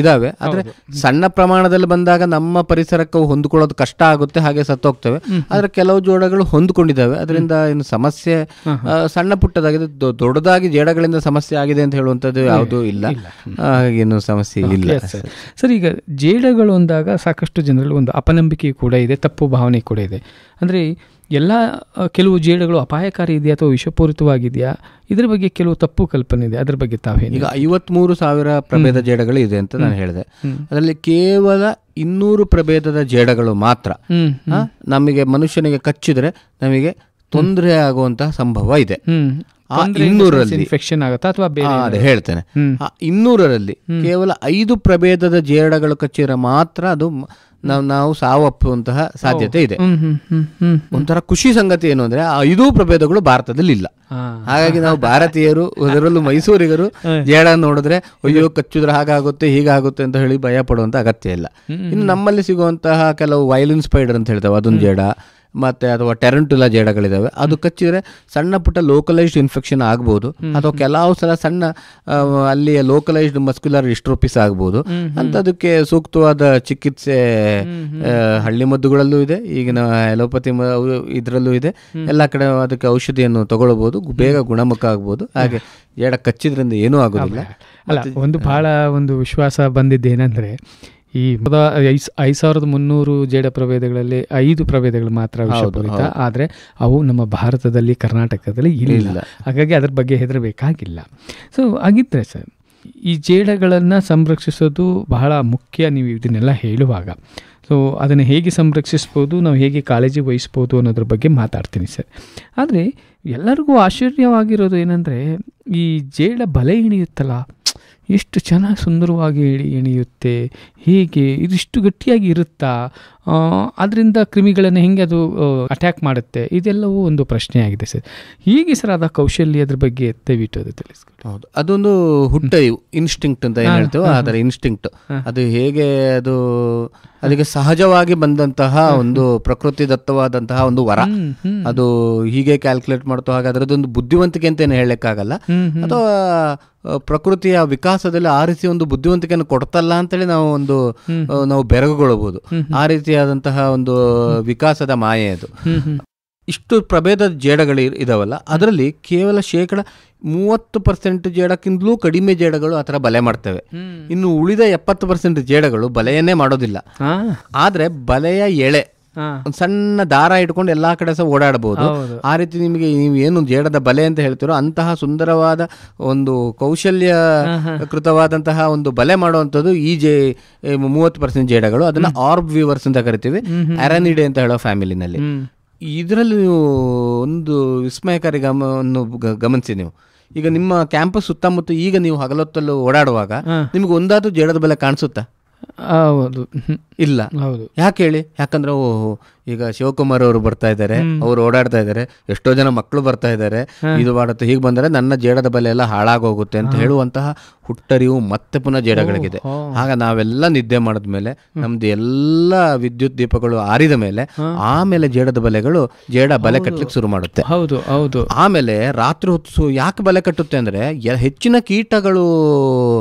ಇದಾವೆ. ಆದ್ರೆ ಸಣ್ಣ ಪ್ರಮಾಣದಲ್ಲಿ ಬಂದಾಗ ನಮ್ಮ ಪರಿಸರಕ್ಕೆ ಹೊಂದ್ಕೊಳ್ಳೋದು ಕಷ್ಟ ಆಗುತ್ತೆ, ಹಾಗೆ ಸತ್ತೋಗ್ತವೆ. ಆದ್ರೆ ಕೆಲವು ಜೋಡಗಳು ಹೊಂದ್ಕೊಂಡಿದ್ದಾವೆ, ಅದರಿಂದ ಏನು ಸಮಸ್ಯೆ ಸಣ್ಣ ಪುಟ್ಟದಾಗಿದೆ. ದೊಡ್ಡದಾಗಿ ಜೇಡಗಳಿಂದ ಸಮಸ್ಯೆ ಆಗಿದೆ ಅಂತ ಹೇಳುವಂಥದ್ದು ಯಾವುದೂ ಇಲ್ಲ, ಹಾಗೇನು ಸಮಸ್ಯೆ ಇಲ್ಲ ಸರ್. ಈಗ ಜೇಡಗಳು ಅಂದಾಗ ಸಾಕಷ್ಟು ಜನರಲ್ಲಿ ಒಂದು ಅಪನಂಬಿಕೆ ಕೂಡ ಇದೆ, ತಪ್ಪು ಭಾವನೆ ಕೂಡ ಇದೆ. ಅಂದರೆ ಎಲ್ಲ ಕೆಲವು ಜೇಡಗಳು ಅಪಾಯಕಾರಿ ಇದೆಯಾ ಅಥವಾ ವಿಷಪೂರಿತವಾಗಿದೆಯಾ, ಇದ್ರ ಬಗ್ಗೆ ಕೆಲವು ತಪ್ಪು ಕಲ್ಪನೆ ಇದೆ, ಅದ್ರ ಬಗ್ಗೆ ತಾವೇನು? ಈಗ 53,000 ಪ್ರಭೇದ ಜೇಡಗಳು ಇದೆ ಅಂತ ನಾನು ಹೇಳಿದೆ. ಅದರಲ್ಲಿ ಕೇವಲ 200 ಪ್ರಭೇದದ ಜೇಡಗಳು ಮಾತ್ರ ನಮಗೆ ಮನುಷ್ಯನಿಗೆ ಕಚ್ಚಿದ್ರೆ ನಮಗೆ ತೊಂದರೆ ಆಗುವಂತಹ ಸಂಭವ ಇದೆ. 200ರಲ್ಲಿ ಇನ್ಫೆಕ್ಷನ್ ಆಗುತ್ತಾ ಅಥವಾ ಅದೇ ಹೇಳ್ತೇನೆ. 200ರಲ್ಲಿ ಕೇವಲ 5 ಪ್ರಭೇದದ ಜೇಡಗಳು ಕಚ್ಚಿದ್ರೆ ಮಾತ್ರ ಅದು ನಾವು ಸಾವಪ್ಪುವಂತಹ ಸಾಧ್ಯತೆ ಇದೆ. ಒಂಥರ ಖುಷಿ ಸಂಗತಿ ಏನು ಅಂದ್ರೆ ಆ 5 ಪ್ರಭೇದಗಳು ಭಾರತದಲ್ಲಿ ಇಲ್ಲ. ಹಾಗಾಗಿ ನಾವು ಭಾರತೀಯರು, ಅದರಲ್ಲೂ ಮೈಸೂರಿಗರು ಜೇಡ ನೋಡಿದ್ರೆ ಅಯ್ಯೋ ಕಚ್ಚಿದ್ರೆ ಹಾಗಾಗುತ್ತೆ ಹೀಗಾಗುತ್ತೆ ಅಂತ ಹೇಳಿ ಭಯ ಪಡುವಂತ ಅಗತ್ಯ ಇಲ್ಲ. ಇನ್ನು ನಮ್ಮಲ್ಲಿ ಸಿಗುವಂತಹ ಕೆಲವು ವೈಲಿನ್ ಸ್ಪೈಡರ್ ಅಂತ ಹೇಳ್ತೇವೆ, ಅದೊಂದು ಜೇಡ. ಮತ್ತೆ ಅಥವಾ ಟೆರಂಟುಲಾ ಜೇಡಗಳಿದಾವೆ, ಅದು ಕಚ್ಚಿದ್ರೆ ಸಣ್ಣ ಪುಟ್ಟ ಲೋಕಲೈಸ್ಡ್ ಇನ್ಫೆಕ್ಷನ್ ಆಗ್ಬೋದು, ಅಥವಾ ಕೆಲವು ಸಲ ಸಣ್ಣ ಅಲ್ಲಿ ಲೋಕಲೈಸ್ಡ್ ಮಸ್ಕ್ಯುಲರ್ ಡಿಸ್ಟ್ರೋಫಿಸ್ ಆಗ್ಬೋದು. ಅಂತದಕ್ಕೆ ಸೂಕ್ತವಾದ ಚಿಕಿತ್ಸೆ ಹಳ್ಳಿ ಮದ್ದುಗಳಲ್ಲೂ ಇದೆ, ಈಗಿನ ಅಲೋಪತಿ ಇದರಲ್ಲೂ ಇದೆ. ಎಲ್ಲ ಕಡೆ ಅದಕ್ಕೆ ಔಷಧಿಯನ್ನು ತಗೊಳ್ಬಹುದು, ಬೇಗ ಗುಣಮುಖ ಆಗ್ಬೋದು. ಹಾಗೆ ಜೇಡ ಕಚ್ಚಿದ್ರಿಂದ ಏನೂ ಆಗೋದಿಲ್ಲ. ಅಲ್ಲ, ಒಂದು ಬಹಳ ಒಂದು ವಿಶ್ವಾಸ ಬಂದಿದ್ದೇನೆಂದ್ರೆ, ಈ 5300 ಜೇಡ ಪ್ರಭೇದಗಳಲ್ಲಿ 5 ಪ್ರಭೇದಗಳು ಮಾತ್ರ ವಿಷಪೂರಿತ, ಆದರೆ ಅವು ನಮ್ಮ ಭಾರತದಲ್ಲಿ ಕರ್ನಾಟಕದಲ್ಲಿ ಇಲ್ಲ. ಹಾಗಾಗಿ ಅದ್ರ ಬಗ್ಗೆ ಹೆದರಬೇಕಾಗಿಲ್ಲ. ಸೊ ಹಾಗಿದ್ರೆ ಸರ್, ಈ ಜೇಡಗಳನ್ನು ಸಂರಕ್ಷಿಸೋದು ಬಹಳ ಮುಖ್ಯ. ನೀವು ಇದನ್ನೆಲ್ಲ ಹೇಳುವಾಗ ಸೊ ಅದನ್ನು ಹೇಗೆ ಸಂರಕ್ಷಿಸ್ಬೋದು, ನಾವು ಹೇಗೆ ಕಾಳಜಿ ವಹಿಸ್ಬೋದು ಅನ್ನೋದ್ರ ಬಗ್ಗೆ ಮಾತಾಡ್ತೀನಿ ಸರ್. ಆದರೆ ಎಲ್ಲರಿಗೂ ಆಶ್ಚರ್ಯವಾಗಿರೋದು ಏನಂದರೆ, ಈ ಜೇಡ ಬಲೆ ಎಣಿಯುತ್ತಲ್ಲ, ಎಷ್ಟು ಚೆನ್ನಾಗಿ ಸುಂದರವಾಗಿ ಎಣಿಯುತ್ತೆ, ಹೇಗೆ ಇದಿಷ್ಟು ಗಟ್ಟಿಯಾಗಿ ಇರುತ್ತಾ, ಅದರಿಂದ ಕ್ರಿಮಿಗಳನ್ನು ಹೆಂಗೆ ಅದು ಅಟ್ಯಾಕ್ ಮಾಡುತ್ತೆ, ಇದೆಲ್ಲವೂ ಒಂದು ಪ್ರಶ್ನೆಯಾಗಿದೆ ಸರ್. ಹೀಗೆ ಸರ್ ಅದ ಕೌಶಲ್ಯ ಅದ್ರ ಬಗ್ಗೆ ದಯವಿಟ್ಟು ಅದು ತಿಳಿಸ್ಕೊಡಿ. ಹೌದು, ಅದೊಂದು ಹುಟ್ಟ ಇನ್ಸ್ಟಿಂಕ್ಟ್ ಅಂತ ಏನು ಹೇಳ್ತೇವೆ, ಅದರ ಇನ್ಸ್ಟಿಂಕ್ಟ್ ಅದು ಹೇಗೆ ಅದು ಅದಕ್ಕೆ ಸಹಜವಾಗಿ ಬಂದಂತಹ ಒಂದು ಪ್ರಕೃತಿ ದತ್ತವಾದಂತಹ ಒಂದು ವರ. ಅದು ಹೀಗೆ ಕ್ಯಾಲ್ಕುಲೇಟ್ ಮಾಡ್ತೋ ಹಾಗೆ ಅದರದೊಂದು ಬುದ್ಧಿವಂತಿಕೆ ಅಂತ ಏನು ಹೇಳಕ್ಕಾಗಲ್ಲ, ಅಥವಾ ಪ್ರಕೃತಿಯ ವಿಕಾಸದಲ್ಲಿ ಆ ರೀತಿ ಒಂದು ಬುದ್ಧಿವಂತಿಕೆಯನ್ನು ಕೊಡ್ತಲ್ಲ ಅಂತೇಳಿ ನಾವು ಬೆರಗುಗೊಳ್ಳಬಹುದು. ಆ ರೀತಿಯಾದಂತಹ ಒಂದು ವಿಕಾಸದ ಮಾಯೆ ಅದು. ಇಷ್ಟು ಪ್ರಭೇದದ ಜೇಡಗಳು ಇದಾವಲ್ಲ, ಅದರಲ್ಲಿ ಕೇವಲ 30% ಜೇಡಕ್ಕಿಂತಲೂ ಕಡಿಮೆ ಜೇಡಗಳು ಆ ಥರ ಬಲೆ ಮಾಡ್ತವೆ. ಇನ್ನು ಉಳಿದ 70% ಜೇಡಗಳು ಬಲೆಯನ್ನೇ ಮಾಡೋದಿಲ್ಲ. ಆದ್ರೆ ಬಲೆಯ ಎಳೆ ಒಂದು ಸಣ್ಣ ದಾರ ಇಟ್ಕೊಂಡು ಎಲ್ಲಾ ಕಡೆ ಸಹ ಓಡಾಡಬಹುದು. ಆ ರೀತಿ ನಿಮಗೆ ನೀವು ಏನು ಜೇಡದ ಬಲೆ ಅಂತ ಹೇಳ್ತೀರೋ ಅಂತಹ ಸುಂದರವಾದ ಒಂದು ಕೌಶಲ್ಯ ಕೃತವಾದಂತಹ ಒಂದು ಬಲೆ ಮಾಡುವಂಥದ್ದು ಈ 30% ಜೇಡಗಳು. ಅದನ್ನ ಆರ್ಬ್ ವೀವರ್ಸ್ ಅಂತ ಕರಿತೀವಿ, ಅರಾನಿಡೆ ಅಂತ ಹೇಳೋ ಫ್ಯಾಮಿಲಿನಲ್ಲಿ. ಇದರಲ್ಲಿ ನೀವು ಒಂದು ವಿಸ್ಮಯಕಾರಿ ಗಮನಿಸಿ. ನೀವು ಈಗ ನಿಮ್ಮ ಕ್ಯಾಂಪಸ್ ಸುತ್ತಮುತ್ತ ಈಗ ನೀವು ಹಗಲೊತ್ತಲು ಓಡಾಡುವಾಗ ನಿಮ್ಗೆ ಒಂದಾದ್ರೂ ಜೇಡದ ಬಲೆ ಕಾಣಿಸುತ್ತಾ? ಹೌದು, ಇಲ್ಲ. ಯಾಕೆ ಹೇಳಿ? ಯಾಕಂದ್ರೆ ಈಗ ಶಿವಕುಮಾರ್ ಅವರು ಬರ್ತಾ ಇದ್ದಾರೆ, ಅವ್ರು ಓಡಾಡ್ತಾ ಇದ್ದಾರೆ, ಎಷ್ಟೋ ಜನ ಮಕ್ಕಳು ಬರ್ತಾ ಇದ್ದಾರೆ, ಇದು ಮಾಡುತ್ತೆ, ಹೀಗೆ ಬಂದರೆ ನನ್ನ ಜೇಡದ ಬಲೆ ಎಲ್ಲ ಹಾಳಾಗೋಗುತ್ತೆ ಅಂತ ಹೇಳುವಂತಹ ಹುಟ್ಟರಿವು ಮತ್ತೆ ಪುನಃ ಜೇಡಗಳಿಗಿದೆ. ಆಗ ನಾವೆಲ್ಲ ನಿದ್ದೆ ಮಾಡಿದ್ಮೇಲೆ, ನಮ್ದು ಎಲ್ಲ ವಿದ್ಯುತ್ ದೀಪಗಳು ಆರಿದ ಮೇಲೆ, ಆಮೇಲೆ ಜೇಡದ ಬಲೆಗಳು ಜೇಡ ಬಲೆ ಕಟ್ಟಲಿಕ್ಕೆ ಶುರು ಮಾಡುತ್ತೆ. ಹೌದು ಹೌದು. ಆಮೇಲೆ ರಾತ್ರಿ ಹೊತ್ತು ಯಾಕೆ ಬಲೆ ಕಟ್ಟುತ್ತೆ ಅಂದ್ರೆ, ಹೆಚ್ಚಿನ ಕೀಟಗಳು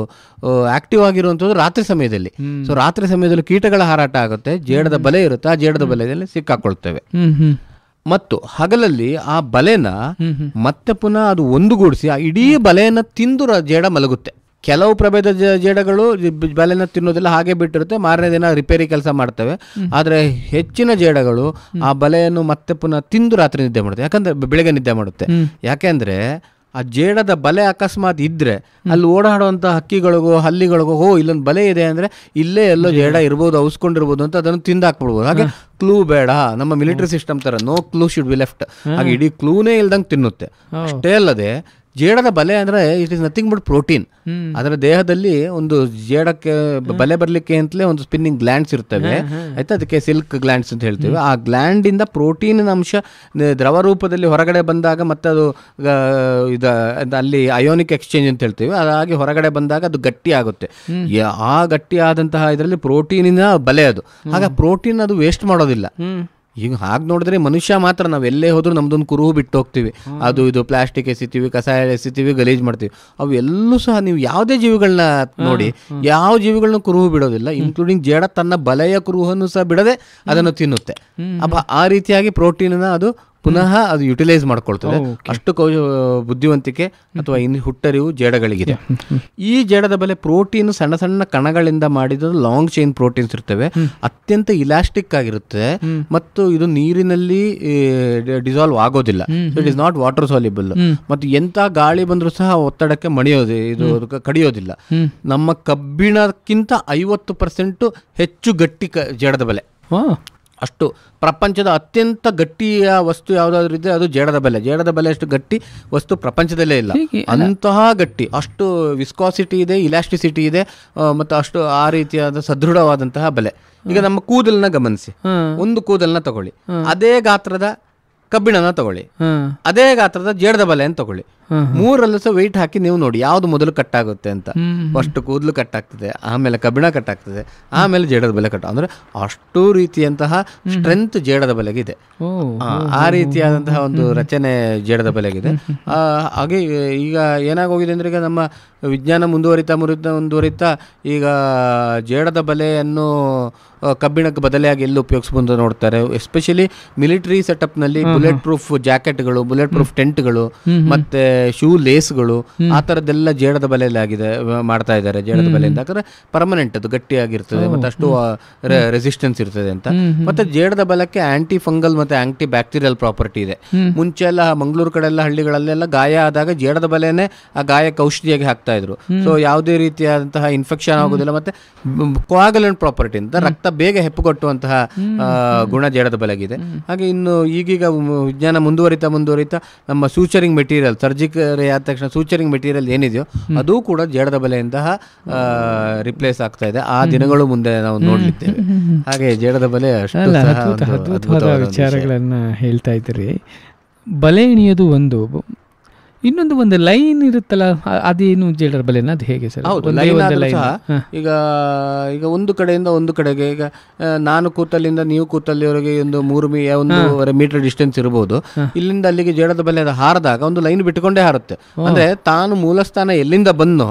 ಆಕ್ಟಿವ್ ಆಗಿರುವಂಥದ್ದು ರಾತ್ರಿ ಸಮಯದಲ್ಲಿ. ಸೊ ರಾತ್ರಿ ಸಮಯದಲ್ಲಿ ಕೀಟಗಳ ಹಾರಾಟ ಆಗುತ್ತೆ, ಜೇಡದ ಬಲೆ ಇರುತ್ತೆ, ಆ ಜೇಡದ ಬಲೆಯಲ್ಲಿ ಸಿಕ್ಕಾಕೊಳ್ತೇವೆ. ಮತ್ತು ಹಗಲಲ್ಲಿ ಆ ಬಲೆನ ಮತ್ತೆ ಪುನಃ ಅದು ಒಂದುಗೂಡಿಸಿ ಆ ಇಡೀ ಬಲೆಯನ್ನ ತಿಂದು ಜೇಡ ಮಲಗುತ್ತೆ. ಕೆಲವು ಪ್ರಭೇದ ಜೇಡಗಳು ಬಲೆನ ತಿನ್ನೋದಿಲ್ಲ, ಹಾಗೆ ಬಿಟ್ಟಿರುತ್ತೆ, ಮಾರನೇ ದಿನ ರಿಪೇರಿ ಕೆಲಸ ಮಾಡ್ತವೆ. ಆದರೆ ಹೆಚ್ಚಿನ ಜೇಡಗಳು ಆ ಬಲೆಯನ್ನು ಮತ್ತೆ ಪುನಃ ತಿಂದು ರಾತ್ರಿ ನಿದ್ದೆ ಮಾಡುತ್ತೆ, ಯಾಕಂದ್ರೆ ಬೆಳಗ್ಗೆ ನಿದ್ದೆ ಮಾಡುತ್ತೆ. ಯಾಕೆಂದ್ರೆ ಆ ಜೇಡದ ಬಲೆ ಅಕಸ್ಮಾತ್ ಇದ್ರೆ ಅಲ್ಲಿ ಓಡಾಡುವಂಥ ಹಕ್ಕಿಗಳಿಗೋ ಹಲ್ಲಿಗಳಿಗೋ ಇಲ್ಲೊಂದು ಬಲೆ ಇದೆ ಅಂದ್ರೆ ಇಲ್ಲೇ ಎಲ್ಲೋ ಜೇಡ ಇರ್ಬೋದು, ಔಸ್ಕೊಂಡಿರ್ಬೋದು ಅಂತ ಅದನ್ನು ತಿಂದಾಕ್ಬಿಡ್ಬೋದು. ಹಾಗೆ ಕ್ಲೂ ಬೇಡ, ನಮ್ಮ ಮಿಲಿಟರಿ ಸಿಸ್ಟಮ್ ತರ no clue should be left. ಹಾಗೆ ಇಡೀ ಕ್ಲೂನೇ ಇಲ್ದಂಗೆ ತಿನ್ನುತ್ತೆ. ಅಷ್ಟೇ ಅಲ್ಲದೆ ಜೇಡದ ಬಲೆ ಅಂದ್ರೆ it is nothing but protein. ಅದರ ದೇಹದಲ್ಲಿ ಒಂದು ಜೇಡಕ್ಕೆ ಬಲೆ ಬರ್ಲಿಕ್ಕೆ ಅಂತಲೇ ಒಂದು ಸ್ಪಿನ್ನಿಂಗ್ ಗ್ಲ್ಯಾಂಡ್ಸ್ ಇರ್ತವೆ, ಆಯ್ತಾ, ಅದಕ್ಕೆ ಸಿಲ್ಕ್ ಗ್ಲ್ಯಾಂಡ್ಸ್ ಅಂತ ಹೇಳ್ತೀವಿ. ಆ ಗ್ಲ್ಯಾಂಡ್ ಇಂದ ಪ್ರೋಟೀನ್ ಅಂಶ ದ್ರವ ರೂಪದಲ್ಲಿ ಹೊರಗಡೆ ಬಂದಾಗ ಮತ್ತೆ ಅದು ಅಲ್ಲಿ ಅಯೋನಿಕ್ ಎಕ್ಸ್ಚೇಂಜ್ ಅಂತ ಹೇಳ್ತೀವಿ, ಅದಾಗಿ ಹೊರಗಡೆ ಬಂದಾಗ ಅದು ಗಟ್ಟಿ ಆಗುತ್ತೆ. ಆ ಗಟ್ಟಿ ಆದಂತಹ ಇದರಲ್ಲಿ ಪ್ರೋಟೀನಿನ ಬಲೆ ಅದು. ಆಗ ಪ್ರೋಟೀನ್ ಅದು ವೇಸ್ಟ್ ಮಾಡೋದಿಲ್ಲ. ಈಗ ಹಾಗೆ ನೋಡಿದ್ರೆ ಮನುಷ್ಯ ಮಾತ್ರ ನಾವು ಎಲ್ಲೇ ಹೋದ್ರೂ ನಮ್ದೊಂದು ಕುರುಹು ಬಿಟ್ಟು ಹೋಗ್ತೀವಿ, ಅದು ಇದು ಪ್ಲಾಸ್ಟಿಕ್ ಎಸಿತೀವಿ, ಕಸಾಯ ಎಸಿತೀವಿ, ಗಲೀಜ್ ಮಾಡ್ತೀವಿ. ಅವು ಎಲ್ಲೂ ಸಹ ನೀವು ಯಾವುದೇ ಜೀವಿಗಳನ್ನ ನೋಡಿ, ಯಾವ ಜೀವಿಗಳನ್ನ ಕುರುಹು ಬಿಡೋದಿಲ್ಲ, ಇನ್ಕ್ಲೂಡಿಂಗ್ ಜೇಡ ತನ್ನ ಬಲೆಯ ಕುರುಹನ್ನು ಸಹ ಬಿಡದೆ ಅದನ್ನು ತಿನ್ನುತ್ತೆ. ಆ ರೀತಿಯಾಗಿ ಪ್ರೋಟೀನ್ ಅದು ಪುನಃ ಅದು ಯುಟಿಲೈಸ್ ಮಾಡ್ಕೊಳ್ತದೆ. ಅಷ್ಟು ಬುದ್ಧಿವಂತಿಕೆ ಅಥವಾ ಹುಟ್ಟರಿವು ಜೇಡಗಳಿಗಿದೆ. ಈ ಜೇಡದ ಬಲೆ ಪ್ರೋಟೀನ್ ಸಣ್ಣ ಸಣ್ಣ ಕಣಗಳಿಂದ ಮಾಡಿದ ಲಾಂಗ್ ಚೈನ್ ಪ್ರೋಟೀನ್ಸ್ ಇರ್ತವೆ, ಅತ್ಯಂತ ಇಲಾಸ್ಟಿಕ್ ಆಗಿರುತ್ತೆ, ಮತ್ತು ಇದು ನೀರಿನಲ್ಲಿ ಡಿಸಾಲ್ವ್ ಆಗೋದಿಲ್ಲ. It is not water soluble. ಮತ್ತು ಎಂತ ಗಾಳಿ ಬಂದರೂ ಸಹ ಒತ್ತಡಕ್ಕೆ ಇದು ಕಡಿಯೋದಿಲ್ಲ. ನಮ್ಮ ಕಬ್ಬಿಣಕ್ಕಿಂತ 50% ಹೆಚ್ಚು ಗಟ್ಟಿ ಜೇಡದ ಬಲೆ. ಅಷ್ಟು ಪ್ರಪಂಚದ ಅತ್ಯಂತ ಗಟ್ಟಿಯ ವಸ್ತು ಯಾವುದಾದ್ರೂ ಇದ್ರೆ ಅದು ಜೇಡದ ಬಲೆ. ಜೇಡದ ಬಲೆ ಅಷ್ಟು ಗಟ್ಟಿ ವಸ್ತು ಪ್ರಪಂಚದಲ್ಲೇ ಇಲ್ಲ. ಅಂತಹ ಗಟ್ಟಿ, ಅಷ್ಟು ವಿಸ್ಕಾಸಿಟಿ ಇದೆ, ಇಲಾಸ್ಟಿಸಿಟಿ ಇದೆ, ಮತ್ತು ಅಷ್ಟು ಆ ರೀತಿಯಾದ ಸದೃಢವಾದಂತಹ ಬಲೆ. ಈಗ ನಮ್ಮ ಕೂದಲನ್ನ ಗಮನಿಸಿ, ಒಂದು ಕೂದಲನ್ನ ತಗೊಳ್ಳಿ, ಅದೇ ಗಾತ್ರದ ಕಬ್ಬಿಣನ ತಗೊಳ್ಳಿ, ಅದೇ ಗಾತ್ರದ ಜೇಡದ ಬಲೆ ಅಂತ ತಗೊಳ್ಳಿ, ಮೂರಲ್ಲೂ ಸಹ ವೆಯ್ಟ್ ಹಾಕಿ ನೀವು ನೋಡಿ ಯಾವ್ದು ಮೊದಲು ಕಟ್ ಆಗುತ್ತೆ ಅಂತ. ಫಸ್ಟ್ ಕೂದಲು ಕಟ್ ಆಗ್ತದೆ, ಆಮೇಲೆ ಕಬ್ಬಿಣ ಕಟ್ ಆಗ್ತದೆ, ಆಮೇಲೆ ಜೇಡದ ಬಲೆ ಕಟ್. ಅಂದ್ರೆ ಅಷ್ಟು ರೀತಿಯಂತಹ ಸ್ಟ್ರೆಂತ್ ಜೇಡದ ಬಲೆಗಿದೆ. ಆ ರೀತಿಯಾದಂತಹ ಒಂದು ರಚನೆ ಜೇಡದ ಬಲೆಗಿದೆ. ಹಾಗೆ ಈಗ ಏನಾಗೋಗಿದೆ ಅಂದ್ರೆ, ಈಗ ನಮ್ಮ ವಿಜ್ಞಾನ ಮುಂದುವರಿತಾ ಈಗ ಜೇಡದ ಬಲೆಯನ್ನು ಕಬ್ಬಿಣಕ್ಕೆ ಬದಲಿಯಾಗಿ ಎಲ್ಲಿ ಉಪಯೋಗಿಸ್ಬೋದು ನೋಡ್ತಾರೆ. ಎಸ್ಪೆಷಲಿ ಮಿಲಿಟರಿ ಸೆಟಪ್ನಲ್ಲಿ ಬುಲೆಟ್ ಪ್ರೂಫ್ ಜಾಕೆಟ್ಗಳು, ಬುಲೆಟ್ ಪ್ರೂಫ್ ಟೆಂಟ್ಗಳು, ಮತ್ತೆ ಶೂ ಲೇಸ್ಗಳು, ಆ ಥರದ್ದೆಲ್ಲ ಜೇಡದ ಬಲೆಯಲ್ಲಿ ಆಗಿದೆ, ಮಾಡ್ತಾ ಇದ್ದಾರೆ ಜೇಡದ ಬಲೆಯಿಂದ. ಯಾಕಂದ್ರೆ ಪರ್ಮನೆಂಟ್, ಅದು ಗಟ್ಟಿಯಾಗಿರ್ತದೆ ಮತ್ತು ಅಷ್ಟು ರೆಸಿಸ್ಟೆನ್ಸ್ ಇರ್ತದೆ ಅಂತ. ಮತ್ತೆ ಜೇಡದ ಬಲಕ್ಕೆ ಆಂಟಿ ಫಂಗಲ್ ಮತ್ತೆ ಆಂಟಿ ಬ್ಯಾಕ್ಟೀರಿಯಲ್ ಪ್ರಾಪರ್ಟಿ ಇದೆ. ಮುಂಚೆ ಎಲ್ಲ ಮಂಗಳೂರು ಕಡೆ ಎಲ್ಲ ಹಳ್ಳಿಗಳಲ್ಲೆಲ್ಲ ಗಾಯ ಆದಾಗ ಜೇಡದ ಬಲೆನೇ ಆ ಗಾಯಕ್ಕೆ ಔಷಧಿಯಾಗಿ ಹಾಕ್ತಾ ಇದ್ರು. ಸೊ ಯಾವುದೇ ರೀತಿಯಾದಂತಹ ಇನ್ಫೆಕ್ಷನ್ ಆಗೋದಿಲ್ಲ. ಮತ್ತೆ ಕೋಆಗುಲೆಂಟ್ ಪ್ರಾಪರ್ಟಿ ಅಂತ ರಕ್ತ ಬೇಗ ಹೆಪ್ಪುಗಟ್ಟುವಂತಹ ಗುಣ ಜೇಡದ ಬಲೆಗಿದೆ. ಹಾಗೆ ಇನ್ನು ಈಗೀಗ ವಿಜ್ಞಾನ ಮುಂದುವರಿತಾ ನಮ್ಮ ಸೂಚರಿಂಗ್ ಮೆಟೀರಿಯಲ್, ಸರ್ಜಿಕಲ್ ಆದ ತಕ್ಷಣ ಸೂಚರಿಂಗ್ ಮೆಟೀರಿಯಲ್ ಏನಿದೆಯೋ ಅದು ಕೂಡ ಜೇಡದ ಬಲೆಯಿಂದ ರಿಪ್ಲೇಸ್ ಆಗ್ತಾ ಇದೆ. ಆ ದಿನಗಳು ಮುಂದೆ ನಾವು ನೋಡ್ಲಿದ್ದೇವೆ. ಹಾಗೆ ಜೇಡದ ಬಲೆ ಅದ್ಭುತವಾದ ವಿಚಾರಗಳನ್ನ ಹೇಳ್ತಾ ಇದ್ದೀರಿ. ಬಲೆ ಎಣಿಯೋದು ಒಂದು, ಇನ್ನೊಂದು ಲೈನ್ ಇರುತ್ತಲ್ಲ, ಅದೇನು ಜೇಡರ ಬಲೆನ, ಅದು ಹೇಗೆ ಸರ್? ಹೌದು, ಈಗ ಒಂದು ಕಡೆಯಿಂದ ಒಂದು ಕಡೆಗೆ, ಈಗ ನಾನು ಕೂತಲ್ಲಿಂದ ನೀವು ಕೂತಲ್ಲಿವರೆಗೆ ಒಂದು 3-1.5 ಮೀಟರ್ ಡಿಸ್ಟೆನ್ಸ್ ಇರಬಹುದು. ಇಲ್ಲಿಂದ ಅಲ್ಲಿಗೆ ಜೇಡದ ಬಲೆ ಹಾರಿದಾಗ ಒಂದು ಲೈನ್ ಬಿಟ್ಟುಕೊಂಡೇ ಹಾರುತ್ತೆ. ಅಂದ್ರೆ ತಾನು ಮೂಲಸ್ಥಾನ ಎಲ್ಲಿಂದ ಬಂದೋ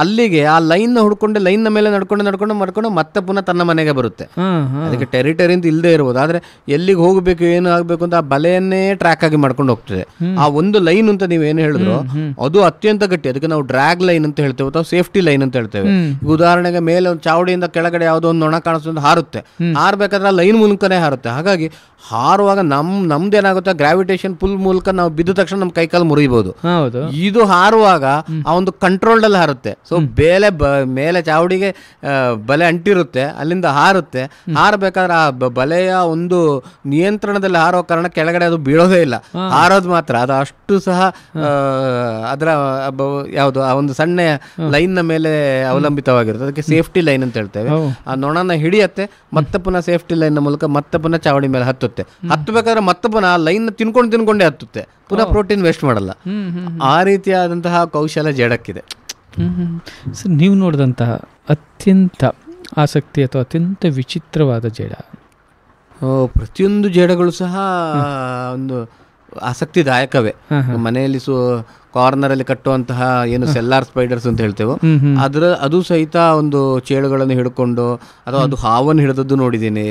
ಅಲ್ಲಿಗೆ ಆ ಲೈನ್ ಹುಡ್ಕೊಂಡೆ, ಲೈನ್ ಮೇಲೆ ನಡ್ಕೊಂಡು ಮತ್ತೆ ಪುನಃ ತನ್ನ ಮನೆಗೆ ಬರುತ್ತೆ. ಅದಕ್ಕೆ ಟೆರಿಟರಿ ಅಂತ ಇಲ್ಲದೆ ಇರ್ಬೋದು, ಆದ್ರೆ ಎಲ್ಲಿಗೆ ಹೋಗಬೇಕು, ಏನು ಆಗ್ಬೇಕು ಅಂತ ಆ ಬಲೆಯನ್ನೇ ಟ್ರ್ಯಾಕ್ ಆಗಿ ಮಾಡ್ಕೊಂಡು ಹೋಗ್ತದೆ. ಆ ಒಂದು ಲೈನ್ ಅಂತ ನೀವೇನು ಹೇಳಿದ್ರು ಅದು ಅತ್ಯಂತ ಗಟ್ಟಿ. ಅದಕ್ಕೆ ನಾವು ಡ್ರ್ಯಾಗ್ ಲೈನ್ ಅಂತ ಹೇಳ್ತೇವೆ ಅಥವಾ ಸೇಫ್ಟಿ ಲೈನ್ ಅಂತ ಹೇಳ್ತೇವೆ. ಉದಾಹರಣೆಗೆ ಮೇಲೆ ಒಂದು ಚಾವಡಿಯಿಂದ ಕೆಳಗಡೆ ಯಾವುದೋ ಒಂದು ನೊಣ ಕಾಣಿಸ್ತದೆ, ಹಾರುತ್ತೆ. ಹಾರಬೇಕಾದ್ರೆ ಲೈನ್ ಮೂಲಕನೇ ಹಾರುತ್ತೆ. ಹಾಗಾಗಿ ಹಾರುವಾಗ ನಮ್ದೇನಾಗುತ್ತೆ, ಗ್ರಾವಿಟೇಷನ್ ಪುಲ್ ಮೂಲಕ ನಾವು ಬಿದ್ದ ತಕ್ಷಣ ನಮ್ಮ ಕೈಕಾಲು ಮುರಿಬಹುದು. ಇದು ಹಾರುವಾಗ ಆ ಒಂದು ಕಂಟ್ರೋಲ್ಡ್ ಅಲ್ಲಿ ಹಾರುತ್ತೆ. ಸೊ ಮೇಲೆ ಚಾವಡಿಗೆ ಬಲೆ ಅಂಟಿರುತ್ತೆ, ಅಲ್ಲಿಂದ ಹಾರುತ್ತೆ. ಹಾರಬೇಕಾದ್ರೆ ಆ ಬಲೆಯ ಒಂದು ನಿಯಂತ್ರಣದಲ್ಲಿ ಹಾರೋ ಕಾರಣ ಕೆಳಗಡೆ ಅದು ಬೀಳೋದೇ ಇಲ್ಲ, ಹಾರೋದು ಮಾತ್ರ. ಅದು ಅಷ್ಟು ಸಹ ಅದರ ಯಾವುದು ಆ ಒಂದು ಸಣ್ಣ ಲೈನ್ ನ ಮೇಲೆ ಅವಲಂಬಿತವಾಗಿರುತ್ತೆ. ಅದಕ್ಕೆ ಸೇಫ್ಟಿ ಲೈನ್ ಅಂತ ಹೇಳ್ತೇವೆ. ಆ ನೊಣನ ಹಿಡಿಯತ್ತೆ, ಮತ್ತೆ ಪುನಃ ಸೇಫ್ಟಿ ಲೈನ್ ನ ಮೂಲಕ ಮತ್ತೆ ಪುನಃ ಚಾವಡಿ ಮೇಲೆ ಹತ್ತಬೇಕಾದ್ರೆ ಮತ್ತೆ ಪುನಃ ಲೈನ್ ತಿನ್ಕೊಂಡೇ ಹತ್ತುತ್ತೆ, ಪುನಃ ಪ್ರೋಟೀನ್ ವೇಸ್ಟ್ ಮಾಡಲ್ಲ. ಆ ರೀತಿಯಾದಂತಹ ಕೌಶಲ ಜೇಡಕ್ಕಿದೆ. ಸರ್, ನೀವು ನೋಡಿದಂತಹ ಅತ್ಯಂತ ಆಸಕ್ತಿ ಅಥವಾ ಅತ್ಯಂತ ವಿಚಿತ್ರವಾದ ಜೇಡ? ಪ್ರತಿಯೊಂದು ಜೇಡಗಳು ಸಹ ಒಂದು ಆಸಕ್ತಿದಾಯಕವೇ. ಮನೆಯಲ್ಲಿ ಕಾರ್ನರ್ ಅಲ್ಲಿ ಕಟ್ಟುವಂತಹ ಏನು ಸೆಲ್ಲಾರ್ ಸ್ಪೈಡರ್ಸ್ ಅಂತ ಹೇಳ್ತೇವೆ, ಅದು ಸಹಿತ ಒಂದು ಚೇಳುಗಳನ್ನು ಹಿಡ್ಕೊಂಡು, ಅಥವಾ ಅದು ಹಾವನ್ನು ಹಿಡಿದದ್ದು ನೋಡಿದ್ದೀನಿ.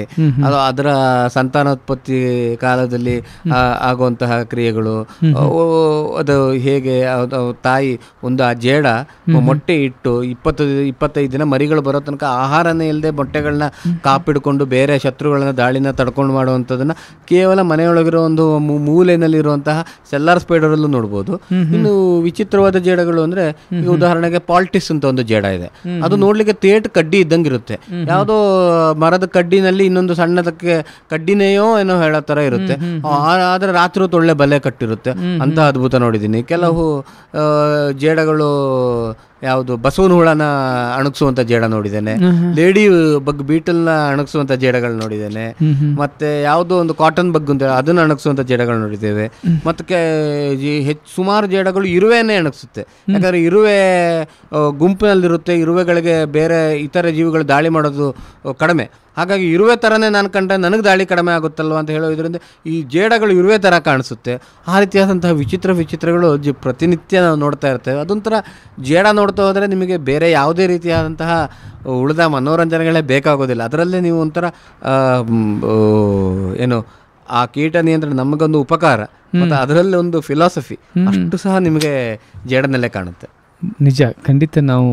ಅದು ಅದರ ಸಂತಾನೋತ್ಪತ್ತಿ ಕಾಲದಲ್ಲಿ ಆಗುವಂತಹ ಕ್ರಿಯೆಗಳು, ಅದು ಹೇಗೆ ತಾಯಿ ಒಂದು ಆ ಜೇಡ ಮೊಟ್ಟೆ ಇಟ್ಟು 20-25 ದಿನ ಮರಿಗಳು ಬರೋ ತನಕ ಆಹಾರನೇ ಇಲ್ಲದೆ ಮೊಟ್ಟೆಗಳನ್ನ ಕಾಪಿಡ್ಕೊಂಡು ಬೇರೆ ಶತ್ರುಗಳನ್ನ ದಾಳಿನ ತಡ್ಕೊಂಡು ಮಾಡುವಂಥದ್ದನ್ನ ಕೇವಲ ಮನೆಯೊಳಗಿರೋ ಒಂದು ಮೂಲೆಯಲ್ಲಿರುವಂತಹ ಸೆಲ್ಲಾರ್ ಸ್ಪೈಡರ್ ಅಲ್ಲೂ ನೋಡ್ಬೋದು. ಇನ್ನು ವಿಚಿತ್ರವಾದ ಜೇಡಗಳು ಅಂದ್ರೆ, ಈಗ ಉದಾಹರಣೆಗೆ ಪಾಲ್ಟಿಸ್ ಅಂತ ಒಂದು ಜೇಡ ಇದೆ. ಅದು ನೋಡ್ಲಿಕ್ಕೆ ತೇಟ್ ಕಡ್ಡಿ ಇದ್ದಂಗಿರುತ್ತೆ. ಯಾವುದೋ ಮರದ ಕಡ್ಡಿನಲ್ಲಿ ಇನ್ನೊಂದು ಸಣ್ಣದಕ್ಕೆ ಕಡ್ಡಿನೇಯೋ ಏನೋ ಹೇಳೋ ತರ ಇರುತ್ತೆ. ಆದ್ರೆ ರಾತ್ರಿ ಹೊತ್ತು ಒಳ್ಳೆ ಬಲೆ ಕಟ್ಟಿರುತ್ತೆ ಅಂತ ಅದ್ಭುತ ನೋಡಿದ್ದೀನಿ. ಕೆಲವು ಜೇಡಗಳು ಯಾವುದು ಬಸವನ ಹುಳನ ಅಣಗಿಸುವಂತ ಜೇಡ ನೋಡಿದ್ದೇನೆ, ಲೇಡಿ ಬಗ್ ಬೀಟಲ್ನ ಅಣಗಿಸುವಂತ ಜೇಡಗಳು ನೋಡಿದ್ದೇನೆ, ಮತ್ತೆ ಯಾವುದೋ ಒಂದು ಕಾಟನ್ ಬಗ್ ಅಂತ ಅದನ್ನ ಅಣಗಿಸುವಂತ ಜೇಡಗಳು ನೋಡಿದ್ದೇವೆ. ಮತ್ತೆ ಸುಮಾರು ಜೇಡಗಳು ಇರುವೆನೇ ಅಣಗಿಸುತ್ತೆ. ಯಾಕಂದ್ರೆ ಇರುವೆ ಗುಂಪಿನಲ್ಲಿರುತ್ತೆ, ಇರುವೆಗಳಿಗೆ ಬೇರೆ ಇತರೆ ಜೀವಿಗಳು ದಾಳಿ ಮಾಡೋದು ಕಡಿಮೆ. ಹಾಗಾಗಿ ಇರುವೆ ಥರನೇ ನಾನು ಕಂಡ್ರೆ ನನಗೆ ದಾಳಿ ಕಡಿಮೆ ಆಗುತ್ತಲ್ವ ಅಂತ ಹೇಳೋದ್ರಿಂದ ಈ ಜೇಡಗಳು ಇರುವೆ ಥರ ಕಾಣಿಸುತ್ತೆ. ಆ ರೀತಿಯಾದಂತಹ ವಿಚಿತ್ರಗಳು ಪ್ರತಿನಿತ್ಯ ನಾವು ನೋಡ್ತಾ ಇರ್ತೇವೆ. ಅದೊಂಥರ ಜೇಡ ನೋಡ್ತಾ ಹೋದರೆ ನಿಮಗೆ ಬೇರೆ ಯಾವುದೇ ರೀತಿಯಾದಂತಹ ಉಳಿದ ಮನೋರಂಜನೆಗಳೇ ಬೇಕಾಗೋದಿಲ್ಲ. ಅದರಲ್ಲೇ ನೀವು ಒಂಥರ ಏನು ಆ ಕೀಟ ನಿಯಂತ್ರಣ ನಮಗೊಂದು ಉಪಕಾರ, ಮತ್ತು ಅದರಲ್ಲಿ ಒಂದು ಫಿಲಾಸಫಿ ಅಷ್ಟು ಸಹ ನಿಮಗೆ ಜೇಡನಲ್ಲೇ ಕಾಣುತ್ತೆ. ನಿಜ, ಖಂಡಿತ. ನಾವು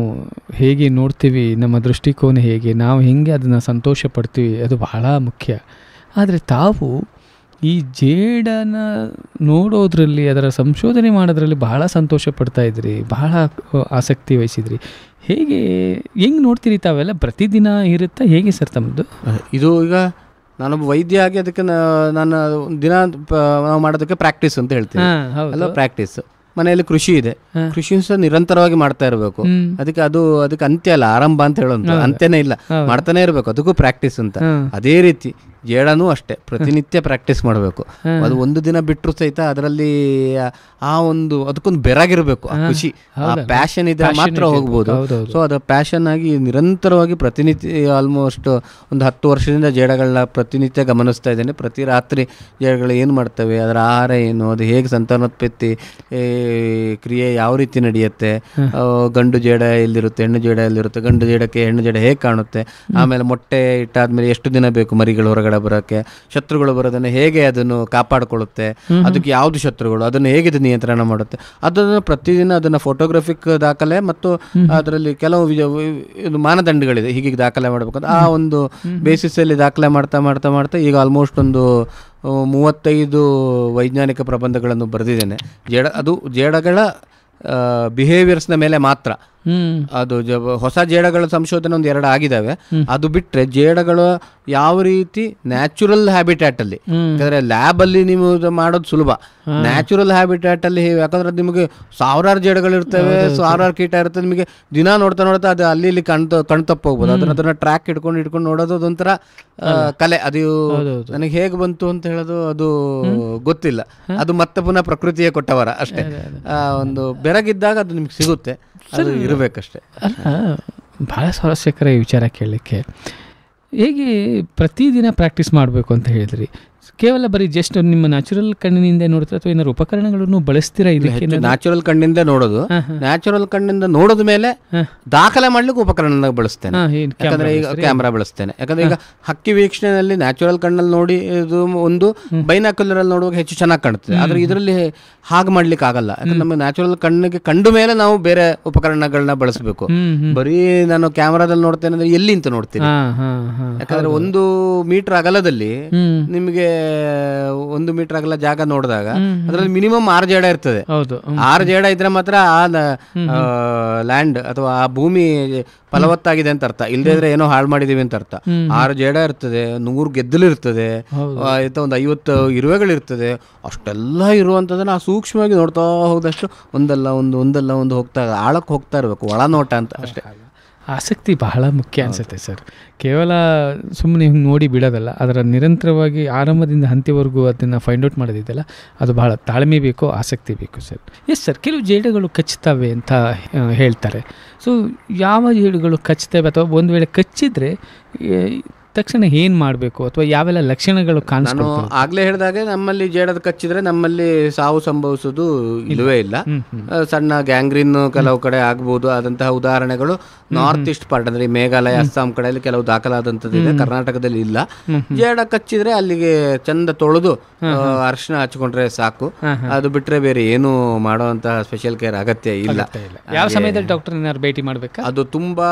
ಹೇಗೆ ನೋಡ್ತೀವಿ, ನಮ್ಮ ದೃಷ್ಟಿಕೋನ ಹೇಗೆ, ನಾವು ಹೇಗೆ ಅದನ್ನು ಸಂತೋಷ ಪಡ್ತೀವಿ, ಅದು ಬಹಳ ಮುಖ್ಯ. ಆದರೆ ತಾವು ಈ ಜೇಡನ ನೋಡೋದ್ರಲ್ಲಿ, ಅದರ ಸಂಶೋಧನೆ ಮಾಡೋದ್ರಲ್ಲಿ ಬಹಳ ಸಂತೋಷ ಪಡ್ತಾ ಇದ್ರಿ, ಬಹಳ ಆಸಕ್ತಿ ವಹಿಸಿದ್ರಿ. ಹೆಂಗೆ ನೋಡ್ತೀರಿ ತಾವೆಲ್ಲ? ಪ್ರತಿದಿನ ಇರುತ್ತಾ ಹೇಗೆ ಸರ್ ತಮ್ಮದು ಇದು? ಈಗ ನಾನೊಬ್ಬ ವೈದ್ಯ ಆಗಿ ಅದಕ್ಕೆ ನಾನು ದಿನ ನಾವು ಮಾಡೋದಕ್ಕೆ ಪ್ರಾಕ್ಟೀಸ್ ಅಂತ ಹೇಳ್ತೀನಿ ಅಲ್ಲ. ಪ್ರಾಕ್ಟೀಸ್ ಮನೆಯಲ್ಲಿ ಕೃಷಿ ಇದೆ, ಕೃಷಿ ಸಹ ನಿರಂತರವಾಗಿ ಮಾಡ್ತಾ ಇರಬೇಕು. ಅದಕ್ಕೆ ಅಂತ್ಯ ಅಲ್ಲ, ಆರಂಭ ಅಂತ ಹೇಳುವಂತ ಅಂತ್ಯನೇ ಇಲ್ಲ, ಮಾಡ್ತಾನೆ ಇರಬೇಕು. ಅದಕ್ಕೂ ಪ್ರಾಕ್ಟೀಸ್ ಅಂತ. ಅದೇ ರೀತಿ ಜೇಡನೂ ಅಷ್ಟೇ ಪ್ರತಿನಿತ್ಯ ಪ್ರಾಕ್ಟೀಸ್ ಮಾಡಬೇಕು. ಅದು ಒಂದು ದಿನ ಬಿಟ್ಟರು ಸಹಿತ ಅದರಲ್ಲಿ ಆ ಒಂದು ಅದಕ್ಕೊಂದು ಬೆರಾಗಿರ್ಬೇಕು, ಆ ಖುಷಿ, ಆ ಪ್ಯಾಷನ್ ಇದ್ರೆ ಮಾತ್ರ ಹೋಗ್ಬೋದು. ಸೊ ಅದು ಪ್ಯಾಷನ್ ಆಗಿ ನಿರಂತರವಾಗಿ ಪ್ರತಿನಿತ್ಯ ಆಲ್ಮೋಸ್ಟ್ ಒಂದು 10 ವರ್ಷದಿಂದ ಜೇಡಗಳನ್ನ ಪ್ರತಿನಿತ್ಯ ಗಮನಿಸ್ತಾ ಇದ್ದೇನೆ. ಪ್ರತಿ ರಾತ್ರಿ ಜೇಡಗಳು ಏನು ಮಾಡ್ತವೆ, ಅದರ ಆಹಾರ ಏನು, ಅದು ಹೇಗೆ ಸಂತಾನೋತ್ಪತ್ತಿ ಕ್ರಿಯೆ ಯಾವ ರೀತಿ ನಡೆಯುತ್ತೆ, ಗಂಡು ಜೇಡ ಎಲ್ಲಿರುತ್ತೆ, ಹೆಣ್ಣು ಜೇಡ ಎಲ್ಲಿರುತ್ತೆ, ಗಂಡು ಜೇಡಕ್ಕೆ ಹೆಣ್ಣು ಜೇಡ ಹೇಗೆ ಕಾಣುತ್ತೆ, ಆಮೇಲೆ ಮೊಟ್ಟೆ ಇಟ್ಟಾದ್ಮೇಲೆ ಎಷ್ಟು ದಿನ ಬೇಕು ಮರಿಗಳು ಹೊರಗಡೆ ಬರೋಕ್ಕೆ, ಶತ್ರುಗಳು ಬರೋದನ್ನು ಹೇಗೆ ಅದನ್ನು ಕಾಪಾಡಿಕೊಳ್ಳುತ್ತೆ, ಅದಕ್ಕೆ ಯಾವುದು ಶತ್ರುಗಳು, ಅದನ್ನು ಹೇಗೆ ನಿಯಂತ್ರಣ ಮಾಡುತ್ತೆ, ಅದನ್ನು ಪ್ರತಿದಿನ ಅದನ್ನು ಫೋಟೋಗ್ರಾಫಿಕ್ ದಾಖಲೆ ಮತ್ತು ಅದರಲ್ಲಿ ಕೆಲವು ಇದು ಮಾನದಂಡಗಳಿದೆ, ಹೀಗೆ ದಾಖಲೆ ಮಾಡಬೇಕಂತ ಆ ಒಂದು ಬೇಸಿಸಲ್ಲಿ ದಾಖಲೆ ಮಾಡ್ತಾ ಮಾಡ್ತಾ ಮಾಡ್ತಾ ಈಗ ಆಲ್ಮೋಸ್ಟ್ ಒಂದು 35 ವೈಜ್ಞಾನಿಕ ಪ್ರಬಂಧಗಳನ್ನು ಬರೆದಿದ್ದೇನೆ. ಅದು ಜೇಡಗಳ ಬಿಹೇವಿಯರ್ಸ್ನ ಮೇಲೆ ಮಾತ್ರ. ಅದು ಹೊಸ ಜೇಡಗಳ ಸಂಶೋಧನೆ 1-2 ಆಗಿದ್ದಾವೆ. ಅದು ಬಿಟ್ಟರೆ ಜೇಡಗಳು ಯಾವ ರೀತಿ ನ್ಯಾಚುರಲ್ ಹ್ಯಾಬಿಟ್ಯಾಟ್ ಅಲ್ಲಿ, ಯಾಕಂದ್ರೆ ಲ್ಯಾಬ್ ಅಲ್ಲಿ ನೀವು ಮಾಡೋದು ಸುಲಭ, ನ್ಯಾಚುರಲ್ ಹ್ಯಾಬಿಟ್ಯಾಟ್ ಅಲ್ಲಿ ಯಾಕಂದ್ರೆ ನಿಮಗೆ ಸಾವಿರಾರು ಜೇಡಗಳು ಇರ್ತವೆ, ಸಾವಿರಾರು ಕೀಟ ಇರ್ತದೆ, ನಿಮಗೆ ದಿನ ನೋಡ್ತಾ ನೋಡ್ತಾ ಅದು ಅಲ್ಲಿ ಇಲ್ಲಿ ಕಣ್ತಪ್ಪ ಹೋಗ್ಬೋದು. ಅದನ್ನ ಟ್ರ್ಯಾಕ್ ಇಟ್ಕೊಂಡು ನೋಡೋದು ಅದೊಂಥರ ಕಲೆ. ಅದು ನನಗೆ ಹೇಗೆ ಬಂತು ಅಂತ ಹೇಳೋದು ಅದು ಗೊತ್ತಿಲ್ಲ. ಅದು ಮತ್ತೆ ಪುನಃ ಪ್ರಕೃತಿಯೇ ಕೊಟ್ಟವರ ಅಷ್ಟೇ. ಒಂದು ಬೆರಗಿದ್ದಾಗ ಅದು ನಿಮ್ಗೆ ಸಿಗುತ್ತೆ, ಅದು ಇರಬೇಕಷ್ಟೆ. ಭಾಳ ಸ್ವಾರಸ್ಯಕರ ಈ ವಿಚಾರ ಕೇಳಲಿಕ್ಕೆ. ಹೇಗೆ ಪ್ರತಿದಿನ ಪ್ರಾಕ್ಟೀಸ್ ಮಾಡಬೇಕು ಅಂತ ಹೇಳಿದ್ರಿ, ಕೇವಲ ಬರೀ ಜಸ್ಟ್ ನಿಮ್ಮ ನ್ಯಾಚುರಲ್ ಕಣ್ಣಿನಿಂದ ನೋಡ್ತಾ ಅಥವಾ ಏನಾದ್ರು ಉಪಕರಣಗಳನ್ನು ಬಳಸ್ತೀರಾ? ಇದಕ್ಕೆ ನ್ಯಾಚುರಲ್ ಕಣ್ಣಿಂದ ನೋಡೋದು, ನ್ಯಾಚುರಲ್ ಕಣ್ಣಿಂದ ನೋಡೋದ ಮೇಲೆ ದಾಖಲೆ ಮಾಡ್ಲಿಕ್ಕೆ ಉಪಕರಣ ಬಳಸ್ತೇನೆ. ಯಾಕಂದ್ರೆ ಈಗ ಕ್ಯಾಮ್ರಾ ಬಳಸ್ತೇನೆ. ಯಾಕಂದ್ರೆ ಈಗ ಹಕ್ಕಿ ವೀಕ್ಷಣೆಯಲ್ಲಿ ನ್ಯಾಚುರಲ್ ಕಣ್ಣಲ್ಲಿ ನೋಡಿ ಇದು ಒಂದು, ಬೈನಾಕ್ಯುಲರ್ ಅಲ್ಲಿ ನೋಡುವಾಗ ಹೆಚ್ಚು ಚೆನ್ನಾಗಿ ಕಾಣುತ್ತೆ. ಆದ್ರೆ ಇದರಲ್ಲಿ ಹಾಗೆ ಮಾಡ್ಲಿಕ್ಕೆ ಆಗಲ್ಲ. ಯಾಕಂದ್ರೆ ನಮ್ಮ ನ್ಯಾಚುರಲ್ ಕಣ್ಣಿಗೆ ಕಂಡು ಮೇಲೆ ನಾವು ಬೇರೆ ಉಪಕರಣಗಳನ್ನ ಬಳಸಬೇಕು. ಬರೀ ನಾನು ಕ್ಯಾಮ್ರಾದಲ್ಲಿ ನೋಡ್ತೇನೆ ಅಂದ್ರೆ ಎಲ್ಲಿ ಅಂತ ನೋಡ್ತೀನಿ. ಯಾಕಂದ್ರೆ 1 ಮೀಟರ್ ಅಗಲದಲ್ಲಿ ನಿಮಗೆ 1 ಮೀಟರ್ ಅಗಲ ಜಾಗ ನೋಡಿದಾಗ ಅದರಲ್ಲಿ ಮಿನಿಮಮ್ 6 ಜೇಡ ಇರ್ತದೆ. 6 ಜೇಡ ಇದ್ರೆ ಮಾತ್ರ ಆ ಲ್ಯಾಂಡ್ ಅಥವಾ ಆ ಭೂಮಿ ಫಲವತ್ತಾಗಿದೆ ಅಂತ ಅರ್ಥ. ಇಲ್ಲದೇ ಇದ್ರೆ ಏನೋ ಹಾಳು ಮಾಡಿದೀವಿ ಅಂತ ಅರ್ಥ. 6 ಜೇಡ ಇರ್ತದೆ, 100 ಗೆದ್ದಲು ಇರ್ತದೆ, ಆಯ್ತಾ, ಒಂದು 50 ಇರುವೆಗಳಿರ್ತದೆ. ಅಷ್ಟೆಲ್ಲ ಇರುವಂಥದ್ದನ್ನ ಆ ಸೂಕ್ಷ್ಮವಾಗಿ ನೋಡ್ತಾ ಹೋದಷ್ಟು ಒಂದಲ್ಲ ಒಂದು ಹೋಗ್ತಾ ಆಳಕ್ಕೆ ಹೋಗ್ತಾ ಇರಬೇಕು. ಒಳನೋಟ ಅಂತ ಅಷ್ಟೇ. ಆಸಕ್ತಿ ಬಹಳ ಮುಖ್ಯ ಅನಿಸುತ್ತೆ ಸರ್. ಕೇವಲ ಸುಮ್ಮನೆ ಹಿಂಗೆ ನೋಡಿ ಬಿಡೋದಲ್ಲ, ಅದರ ನಿರಂತರವಾಗಿ ಆರಂಭದಿಂದ ಅಂತ್ಯವರೆಗೂ ಅದನ್ನು ಫೈಂಡ್ ಔಟ್ ಮಾಡೋದಿದೆಯಲ್ಲ, ಅದು ಬಹಳ ತಾಳ್ಮೆ ಬೇಕು, ಆಸಕ್ತಿ ಬೇಕು ಸರ್. ಎಸ್ ಸರ್, ಕೆಲವು ಜೇಡಗಳು ಕಚ್ಚುತ್ತವೆ ಅಂತ ಹೇಳ್ತಾರೆ. ಸೊ ಯಾವ ಜೇಡುಗಳು ಕಚ್ಚುತ್ತವೆ, ಅಥವಾ ಒಂದು ವೇಳೆ ಕಚ್ಚಿದ್ರೆ ತಕ್ಷಣ ಏನು ಮಾಡಬೇಕು, ಅಥವಾ ಯಾವೆಲ್ಲ ಲಕ್ಷಣಗಳು ಕಾಣಿಸ್ಕೊಂಡು? ಆಗ್ಲೇ ಹೇಳಿದಾಗೆ ನಮ್ಮಲ್ಲಿ ಜೇಡದ ಕಚ್ಚಿದ್ರೆ ನಮ್ಮಲ್ಲಿ ಸಾವು ಸಂಭವಿಸೋದು ಇಲ್ಲವೇ ಇಲ್ಲ. ಸಣ್ಣ ಗ್ಯಾಂಗ್ರೀನ್ ಕೆಲವು ಕಡೆ ಆಗ್ಬೋದು. ಆದಂತಹ ಉದಾಹರಣೆಗಳು ನಾರ್ತ್ ಈಸ್ಟ್ ಪಾರ್ಟ್ ಅಂದ್ರೆ ಮೇಘಾಲಯ, ಅಸ್ಸಾಂ ಕಡೆಯಲ್ಲಿ ಕೆಲವು ದಾಖಲಾದಂಥದ್ದಿದೆ, ಕರ್ನಾಟಕದಲ್ಲಿ ಇಲ್ಲ. ಜೇಡ ಕಚ್ಚಿದ್ರೆ ಅಲ್ಲಿಗೆ ಚಂದ ತೊಳೆದು ಅರಿಶಿನ ಹಚ್ಕೊಂಡ್ರೆ ಸಾಕು. ಅದು ಬಿಟ್ರೆ ಬೇರೆ ಏನು ಮಾಡುವಂತಹ ಸ್ಪೆಷಲ್ ಕೇರ್ ಅಗತ್ಯ ಇಲ್ಲ. ಯಾವ ಸಮಯದಲ್ಲಿ ಡಾಕ್ಟರ್ ಏನಾದ್ರು ಭೇಟಿ ಮಾಡ್ಬೇಕಾ? ಅದು ತುಂಬಾ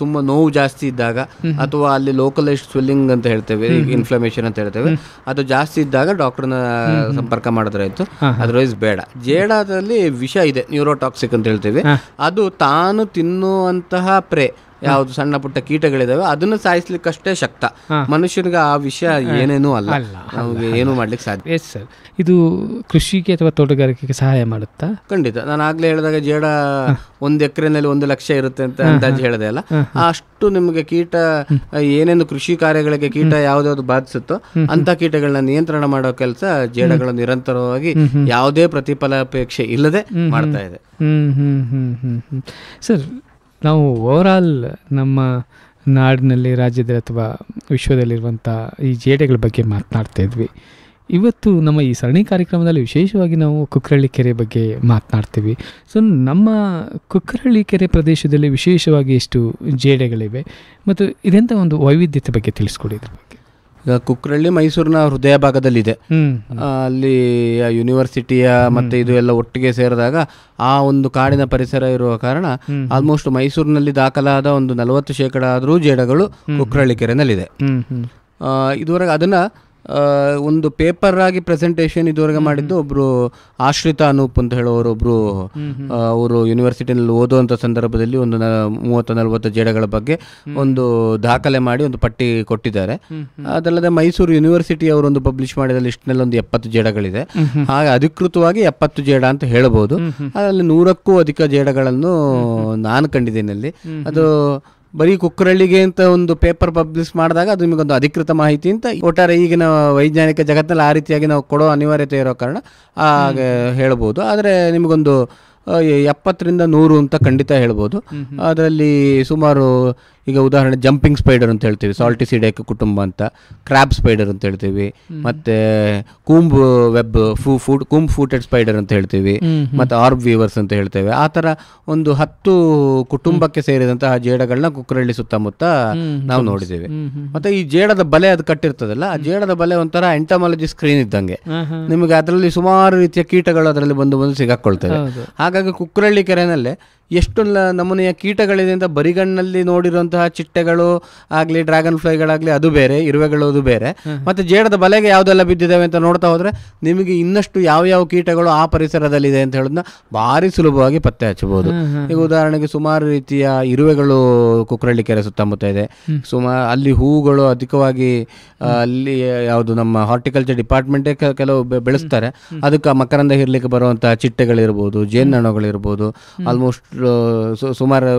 ತುಂಬಾ ನೋವು ಜಾಸ್ತಿ ಇದ್ದಾಗ, ಅಥವಾ ಅಲ್ಲಿ ಲೋಕಲೈಸ್ಡ್ ಸ್ವೆಲ್ಲಿಂಗ್ ಅಂತ ಹೇಳ್ತೇವೆ, ಇನ್ಫ್ಲಮೇಷನ್ ಅಂತ ಹೇಳ್ತೇವೆ, ಅದು ಜಾಸ್ತಿ ಇದ್ದಾಗ ಡಾಕ್ಟರ್ನ ಸಂಪರ್ಕ ಮಾಡಿದ್ರಾಯ್ತು. ಅದರ್ವೈಸ್ ಬೇಡ. ಜೇಡದಲ್ಲಿ ವಿಷ ಇದೆ, ನ್ಯೂರೋಟಾಕ್ಸಿಕ್ ಅಂತ ಹೇಳ್ತೇವೆ. ಅದು ತಾನು ತಿನ್ನುವಂತಹ ಪ್ರೇ ಯಾವುದು ಸಣ್ಣ ಪುಟ್ಟ ಕೀಟಗಳಿದಾವೆ ಅದನ್ನು ಸಾಯಿಸ್ಲಿಕ್ಕಷ್ಟೇ ಶಕ್ತ. ಮನುಷ್ಯನಿಗೆ ಆ ವಿಷಯ ಏನೇನೂ ಅಲ್ಲ, ನಮಗೆ ಏನು ಮಾಡ್ಲಿಕ್ಕೆ ಸಾಧ್ಯ. ಎಸ್ ಸರ್, ಇದು ಕೃಷಿಗೆ ಅಥವಾ ತೋಟಗಾರಿಕೆಗೆ ಸಹಾಯ ಮಾಡುತ್ತಾ? ಖಂಡಿತ. ನಾನು ಆಗ್ಲೇ ಹೇಳಿದಾಗ ಜೇಡ 1 ಎಕರೆನಲ್ಲಿ 1 ಲಕ್ಷ ಇರುತ್ತೆ ಅಂತ ಅಂದಾಜು ಹೇಳಿದೆ ಅಲ್ಲ, ಅಷ್ಟು ನಿಮಗೆ ಕೀಟ ಏನೇನು ಕೃಷಿ ಕಾರ್ಯಗಳಿಗೆ ಕೀಟ ಯಾವ್ದಾವ್ದು ಬಾಧಿಸುತ್ತೋ ಅಂತ ಕೀಟಗಳನ್ನ ನಿಯಂತ್ರಣ ಮಾಡೋ ಕೆಲಸ ಜೇಡಗಳು ನಿರಂತರವಾಗಿ ಯಾವುದೇ ಪ್ರತಿಫಲಾಪೇಕ್ಷೆ ಇಲ್ಲದೆ ಮಾಡ್ತಾ ಇದೆ. ಸರ್, ನಾವು ಓವರಾಲ್ ನಮ್ಮ ನಾಡಿನಲ್ಲಿ, ರಾಜ್ಯದಲ್ಲಿ ಅಥವಾ ವಿಶ್ವದಲ್ಲಿರುವಂಥ ಈ ಜೇಡಗಳ ಬಗ್ಗೆ ಮಾತನಾಡ್ತಾ ಇದ್ವಿ. ಇವತ್ತು ನಮ್ಮ ಈ ಸರಣಿ ಕಾರ್ಯಕ್ರಮದಲ್ಲಿ ವಿಶೇಷವಾಗಿ ನಾವು ಕುಕ್ಕರಳ್ಳಿ ಕೆರೆ ಬಗ್ಗೆ ಮಾತನಾಡ್ತೀವಿ. ಸೊ ನಮ್ಮ ಕುಕ್ಕರಳ್ಳಿ ಕೆರೆ ಪ್ರದೇಶದಲ್ಲಿ ವಿಶೇಷವಾಗಿ ಎಷ್ಟು ಜೇಡಗಳಿವೆ ಮತ್ತು ಇದೆಂಥ ಒಂದು ವೈವಿಧ್ಯತೆ ಬಗ್ಗೆ ತಿಳಿಸ್ಕೊಡಿ. ಇದ್ರ ಬಗ್ಗೆ. ಈಗ ಕುಕ್ಕರಳ್ಳಿ ಮೈಸೂರಿನ ಹೃದಯ ಭಾಗದಲ್ಲಿದೆ. ಅಲ್ಲಿ ಯೂನಿವರ್ಸಿಟಿಯ ಮತ್ತೆ ಇದು ಎಲ್ಲ ಒಟ್ಟಿಗೆ ಸೇರಿದಾಗ ಆ ಒಂದು ಕಾಡಿನ ಪರಿಸರ ಇರುವ ಕಾರಣ ಆಲ್ಮೋಸ್ಟ್ ಮೈಸೂರಿನಲ್ಲಿ ದಾಖಲಾದ ಒಂದು 40% ಆದರೂ ಜೇಡಗಳು ಕುಕ್ಕರಳ್ಳಿ ಕೆರೆನಲ್ಲಿದೆ. ಇದುವರೆಗೆ ಅದನ್ನ ಒಂದು ಪೇಪರ್ ಆಗಿ ಪ್ರೆಸೆಂಟೇಷನ್ ಇದುವರೆಗೆ ಮಾಡಿದ್ದು ಒಬ್ರು ಆಶ್ರಿತ ಅನೂಪ್ ಅಂತ ಹೇಳೋರು ಒಬ್ರು, ಅವರು ಯೂನಿವರ್ಸಿಟಿನಲ್ಲಿ ಓದುವಂಥ ಸಂದರ್ಭದಲ್ಲಿ ಒಂದು 30-40 ಜೇಡಗಳ ಬಗ್ಗೆ ಒಂದು ದಾಖಲೆ ಮಾಡಿ ಒಂದು ಪಟ್ಟಿ ಕೊಟ್ಟಿದ್ದಾರೆ. ಅದಲ್ಲದೆ ಮೈಸೂರು ಯೂನಿವರ್ಸಿಟಿ ಅವರೊಂದು ಪಬ್ಲಿಷ್ ಮಾಡಿದ ಲಿಸ್ಟ್ನಲ್ಲಿ ಒಂದು 70 ಜೇಡಗಳಿದೆ. ಹಾಗೆ ಅಧಿಕೃತವಾಗಿ 70 ಜೇಡ ಅಂತ ಹೇಳಬಹುದು. ಅದರಲ್ಲಿ 100ಕ್ಕೂ ಅಧಿಕ ಜೇಡಗಳನ್ನು ನಾನು ಕಂಡಿದ್ದೇನೆ ಅಲ್ಲಿ. ಅದು ಬರೀ ಕುಕ್ಕರಳ್ಳಿಗೆ ಅಂತ ಒಂದು ಪೇಪರ್ ಪಬ್ಲಿಷ್ ಮಾಡಿದಾಗ ಅದು ನಿಮಗೊಂದು ಅಧಿಕೃತ ಮಾಹಿತಿ ಅಂತ ಒಟ್ಟಾರೆ ಈಗಿನ ವೈಜ್ಞಾನಿಕ ಜಗತ್ತಿನಲ್ಲಿ ಆ ರೀತಿಯಾಗಿ ನಾವು ಕೊಡೋ ಅನಿವಾರ್ಯತೆ ಇರೋ ಕಾರಣ ಹಾಗೆ ಹೇಳ್ಬೋದು. ಆದರೆ ನಿಮಗೊಂದು 70-100 ಅಂತ ಖಂಡಿತ ಹೇಳ್ಬೋದು. ಅದರಲ್ಲಿ ಸುಮಾರು ಈಗ ಉದಾಹರಣೆ ಜಂಪಿಂಗ್ ಸ್ಪೈಡರ್ ಅಂತ ಹೇಳ್ತೀವಿ, ಸಾಲ್ಟಿಸಿಡೇಕ್ ಕುಟುಂಬ ಅಂತ, ಕ್ರ್ಯಾಬ್ ಸ್ಪೈಡರ್ ಅಂತ ಹೇಳ್ತೀವಿ, ಮತ್ತೆ ಕೂಂಬ್ ವೆಬ್ ಕೂಂಬ್ ಫೂಟೆಡ್ ಸ್ಪೈಡರ್ ಅಂತ ಹೇಳ್ತೀವಿ, ಮತ್ತೆ ಆರ್ಬ್ ವೀವರ್ಸ್ ಅಂತ ಹೇಳ್ತೇವೆ. ಆ ಥರ ಒಂದು 10 ಕುಟುಂಬಕ್ಕೆ ಸೇರಿದಂತಹ ಜೇಡಗಳನ್ನ ಕುಕ್ಕರಳ್ಳಿ ಸುತ್ತಮುತ್ತ ನಾವು ನೋಡಿದ್ದೇವೆ. ಮತ್ತೆ ಈ ಜೇಡದ ಬಲೆ ಅದು ಕಟ್ಟಿರ್ತದಲ್ಲ, ಆ ಜೇಡದ ಬಲೆ ಒಂಥರ ಎಂಟಮಾಲಜಿ ಸ್ಕ್ರೀನ್ ಇದ್ದಂಗೆ, ನಿಮಗೆ ಅದರಲ್ಲಿ ಸುಮಾರು ರೀತಿಯ ಕೀಟಗಳು ಅದರಲ್ಲಿ ಬಂದು ಸಿಗಾಕೊಳ್ತವೆ. ಹಾಗಾಗಿ ಕುಕ್ಕರಳ್ಳಿ ಕೆರೆನಲ್ಲೇ ಎಷ್ಟು ನಮೂನೆಯ ಕೀಟಗಳಿದೆ ಅಂತ ಬರಿಗಣ್ಣಲ್ಲಿ ನೋಡಿರುವಂತಹ ಚಿಟ್ಟೆಗಳು ಆಗಲಿ, ಡ್ರ್ಯಾಗನ್ ಫ್ಲೈಗಳಾಗಲಿ ಅದು ಬೇರೆ, ಇರುವೆಗಳು ಅದು ಬೇರೆ, ಮತ್ತೆ ಜೇಡದ ಬಲೆಗೆ ಯಾವುದೆಲ್ಲ ಬಿದ್ದಿದ್ದಾವೆ ಅಂತ ನೋಡ್ತಾ ಹೋದ್ರೆ ನಿಮಗೆ ಇನ್ನಷ್ಟು ಯಾವ ಕೀಟಗಳು ಆ ಪರಿಸರದಲ್ಲಿದೆ ಅಂತ ಹೇಳೋದನ್ನ ಭಾರಿ ಸುಲಭವಾಗಿ ಪತ್ತೆ ಹಚ್ಚಬಹುದು. ಈಗ ಉದಾಹರಣೆಗೆ ಸುಮಾರು ರೀತಿಯ ಇರುವೆಗಳು ಕುಕ್ಕರಳ್ಳಿ ಕೆರೆ ಸುತ್ತಮುತ್ತ ಇದೆ. ಅಲ್ಲಿ ಹೂಗಳು ಅಧಿಕವಾಗಿ, ಅಲ್ಲಿ ಯಾವುದು ನಮ್ಮ ಹಾರ್ಟಿಕಲ್ಚರ್ ಡಿಪಾರ್ಟ್ಮೆಂಟೇ ಕೆಲವು ಬೆಳೆಸ್ತಾರೆ, ಅದಕ್ಕೆ ಮಕರಂದ ಹಿರ್ಲಿಕ್ಕೆ ಬರುವಂತಹ ಚಿಟ್ಟೆಗಳಿರ್ಬೋದು, ಜೇನುನೊಣಗಳಿರ್ಬೋದು, ಆಲ್ಮೋಸ್ಟ್ ಸುಮಾರು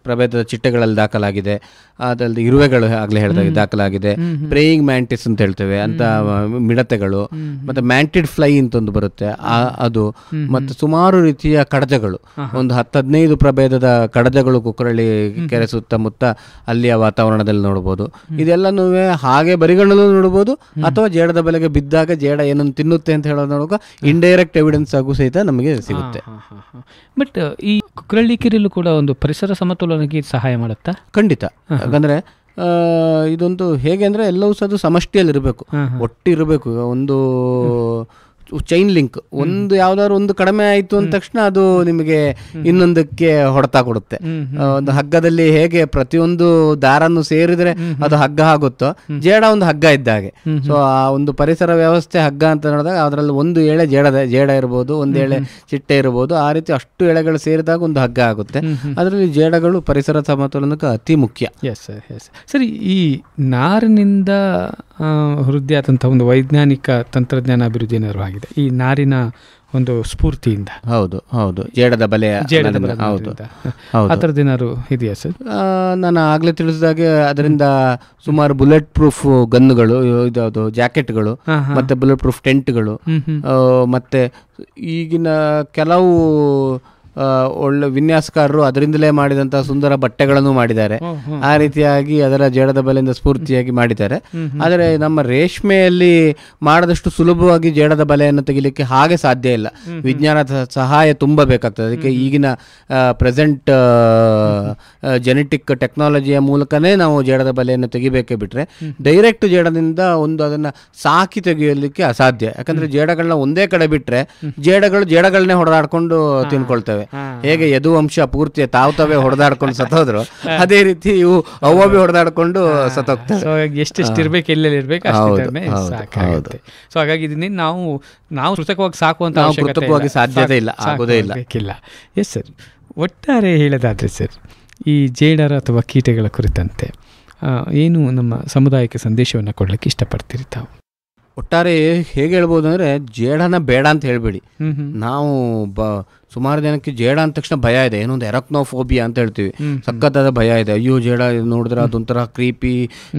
ಪ್ರಭೇದದ ಚಿಟ್ಟೆಗಳಲ್ಲಿ ದಾಖಲಾಗಿದೆ. ಅದಲ್ಲದೆ ಇರುವೆಗಳು ಆಗಲೇ ಹೇಳಿದಾಗ ದಾಖಲಾಗಿದೆ. ಪ್ರೇಯಿಂಗ್ ಮ್ಯಾಂಟಿಸ್ ಅಂತ ಹೇಳ್ತೇವೆ ಅಂತ ಮಿಡತೆಗಳು, ಮತ್ತೆ ಮ್ಯಾಂಟಿಡ್ ಫ್ಲೈ ಅಂತ ಒಂದು ಬರುತ್ತೆ ಅದು, ಮತ್ತೆ ಸುಮಾರು ರೀತಿಯ ಕಡಜಗಳು, ಒಂದು 10-15 ಪ್ರಭೇದದ ಕಡಜಗಳು ಕುಕ್ಕರಳ್ಳಿ ಕೆರೆ ಸುತ್ತಮುತ್ತ ಅಲ್ಲಿಯ ವಾತಾವರಣದಲ್ಲಿ ನೋಡ್ಬೋದು. ಇದೆಲ್ಲನೂ ಹಾಗೆ ಬರಿಗಣ್ಣಲ್ಲೂ ನೋಡ್ಬೋದು, ಅಥವಾ ಜೇಡದ ಬೆಲೆಗೆ ಬಿದ್ದಾಗ ಜೇಡ ಏನನ್ನು ತಿನ್ನುತ್ತೆ ಅಂತ ಹೇಳೋದು ನೋಡುವಾಗ ಇಂಡೈರೆಕ್ಟ್ ಎವಿಡೆನ್ಸ್ ಆಗು ಸಹಿತ ನಮಗೆ ಸಿಗುತ್ತೆ. ಬಟ್ ಈ ಕುಕ್ಕರಳ್ಳಿ ಕೆರೆಯಲ್ಲೂ ಕೂಡ ಒಂದು ಪರಿಸರ ಸಮತೋಲನಕ್ಕೆ ಸಹಾಯ ಮಾಡುತ್ತಾ? ಖಂಡಿತ. ಯಾಕಂದ್ರೆ ಇದೊಂದು ಹೇಗೆ ಅಂದ್ರೆ ಎಲ್ಲವೂ ಸಹ ಅದು ಸಮಷ್ಟಿಯಲ್ಲಿರಬೇಕು, ಒಟ್ಟಿರಬೇಕು. ಒಂದು ಚೈನ್ ಲಿಂಕ್, ಒಂದು ಯಾವ್ದಾದ್ರು ಒಂದು ಕಡಿಮೆ ಆಯಿತು ಅಂದ ತಕ್ಷಣ ಅದು ನಿಮಗೆ ಇನ್ನೊಂದಕ್ಕೆ ಹೊಡೆತ ಕೊಡುತ್ತೆ. ಒಂದು ಹಗ್ಗದಲ್ಲಿ ಹೇಗೆ ಪ್ರತಿಯೊಂದು ದಾರನ್ನು ಸೇರಿದ್ರೆ ಅದು ಹಗ್ಗ ಆಗುತ್ತೋ, ಜೇಡ ಒಂದು ಹಗ್ಗ ಇದ್ದಾಗೆ. ಸೊ ಆ ಒಂದು ಪರಿಸರ ವ್ಯವಸ್ಥೆ ಹಗ್ಗ ಅಂತ ನೋಡಿದಾಗ ಅದರಲ್ಲಿ ಒಂದು ಎಳೆ ಜೇಡ ಇರ್ಬೋದು, ಒಂದು ಎಳೆ ಚಿಟ್ಟೆ ಇರ್ಬೋದು, ಆ ರೀತಿ ಅಷ್ಟು ಎಳೆಗಳು ಸೇರಿದಾಗ ಒಂದು ಹಗ್ಗ ಆಗುತ್ತೆ. ಅದರಲ್ಲಿ ಜೇಡಗಳು ಪರಿಸರ ಸಮತೋಲನಕ್ಕೆ ಅತಿ ಮುಖ್ಯ. ಸರಿ, ಈ ನಾರಿನಿಂದ ವೃದ್ಧಿಯಾದಂತಹ ಒಂದು ವೈಜ್ಞಾನಿಕ ತಂತ್ರಜ್ಞಾನ ಅಭಿವೃದ್ಧಿ ನೆರವಾಗಿದೆ ಈ ನಾರಿನ ಒಂದು ಸ್ಫೂರ್ತಿಯಿಂದ. ಹೌದು ಹೌದು, ಜೇಡದ ಬಲೆ. ಹೌದು, ಅದರದ್ದೇನಾದ್ರು ಇದೆಯಾ ಸರ್? ನಾನು ಆಗ್ಲೇ ತಿಳಿಸಿದಾಗೆ ಅದರಿಂದ ಸುಮಾರು ಬುಲೆಟ್ ಪ್ರೂಫ್ ಗನ್ನುಗಳು, ಇದಾವುದು ಜಾಕೆಟ್ಗಳು, ಮತ್ತೆ ಬುಲೆಟ್ ಪ್ರೂಫ್ ಟೆಂಟ್ಗಳು, ಮತ್ತೆ ಈಗಿನ ಕೆಲವು ಒಳ್ಳೆ ವಿನ್ಯಾಸಕಾರರು ಅದರಿಂದಲೇ ಮಾಡಿದಂತಹ ಸುಂದರ ಬಟ್ಟೆಗಳನ್ನು ಮಾಡಿದ್ದಾರೆ. ಆ ರೀತಿಯಾಗಿ ಅದರ ಜೇಡದ ಬಲೆಯಿಂದ ಸ್ಫೂರ್ತಿಯಾಗಿ ಮಾಡಿದ್ದಾರೆ. ಆದರೆ ನಮ್ಮ ರೇಷ್ಮೆಯಲ್ಲಿ ಮಾಡದಷ್ಟು ಸುಲಭವಾಗಿ ಜೇಡದ ಬಲೆಯನ್ನು ತೆಗಿಲಿಕ್ಕೆ ಹಾಗೆ ಸಾಧ್ಯ ಇಲ್ಲ. ವಿಜ್ಞಾನದ ಸಹಾಯ ತುಂಬ ಬೇಕಾಗ್ತದೆ. ಅದಕ್ಕೆ ಈಗಿನ ಪ್ರೆಸೆಂಟ್ ಜೆನೆಟಿಕ್ ಟೆಕ್ನಾಲಜಿಯ ಮೂಲಕನೇ ನಾವು ಜೇಡದ ಬಲೆಯನ್ನು ತೆಗಿಬೇಕೇ ಬಿಟ್ರೆ ಡೈರೆಕ್ಟ್ ಜೇಡದಿಂದ ಅದನ್ನ ಸಾಕಿ ತೆಗೆಯಲಿಕ್ಕೆ ಅಸಾಧ್ಯ. ಯಾಕಂದ್ರೆ ಜೇಡಗಳನ್ನ ಒಂದೇ ಕಡೆ ಬಿಟ್ರೆ ಜೇಡಗಳನ್ನೇ ಹೊಡೆದಾಡ್ಕೊಂಡು ತಿನ್ಕೊಳ್ತವೆ. ಹೇಗೆ ಯದುವಂಶ ಪೂರ್ತಿ ತಾವೇ ಹೊಡೆದಾಡ್ಕೊಂಡು ಸತ್ತೋದ್ರು, ಅದೇ ರೀತಿ ಇವು ಅವೊಬ್ಬೆ ಹೊಡೆದಾಡ್ಕೊಂಡು ಸತ್ತೋಗ್ತವೆ. ಎಷ್ಟೆಷ್ಟು ಇರ್ಬೇಕು, ಎಲ್ಲೆಲ್ಲಿ ಇರ್ಬೇಕು ಸಾಕಾಗುತ್ತೆ. ಸೊ ಹಾಗಾಗಿ ಇದನ್ನೇ ನಾವು ಕೃತಕವಾಗಿ ಸಾಕುವಂತ ಕೃತಕವಾಗಿ ಸಾಧ್ಯತೆ ಇಲ್ಲ, ಆಗೋದೇ ಇಲ್ಲ. ಎಸ್ ಸರ್, ಒಟ್ಟಾರೆ ಹೇಳೋದಾದ್ರೆ ಸರ್, ಈ ಜೇಡರ ಅಥವಾ ಕೀಟಗಳ ಕುರಿತಂತೆ ಏನು ನಮ್ಮ ಸಮುದಾಯಕ್ಕೆ ಸಂದೇಶವನ್ನು ಕೊಡ್ಲಿಕ್ಕೆ ಇಷ್ಟಪಡ್ತೀರಿ ತಾವು? ಒಟ್ಟಾರೆ ಹೇಗೆ ಹೇಳ್ಬೋದು ಅಂದರೆ, ಜೇಡನ ಬೇಡ ಅಂತ ಹೇಳ್ಬೇಡಿ. ನಾವು ಸುಮಾರು ಜನಕ್ಕೆ ಜೇಡ ಅಂದ ತಕ್ಷಣ ಭಯ ಇದೆ, ಏನೊಂದು ಎರಕ್ನೋಫೋಬಿಯಾ ಅಂತ ಹೇಳ್ತೀವಿ, ಸಖತ್ತಾದ ಭಯ ಇದೆ. ಅಯ್ಯೋ ಜೇಡ ನೋಡಿದ್ರೆ ಅದೊಂಥರ ಕ್ರೀಪಿ,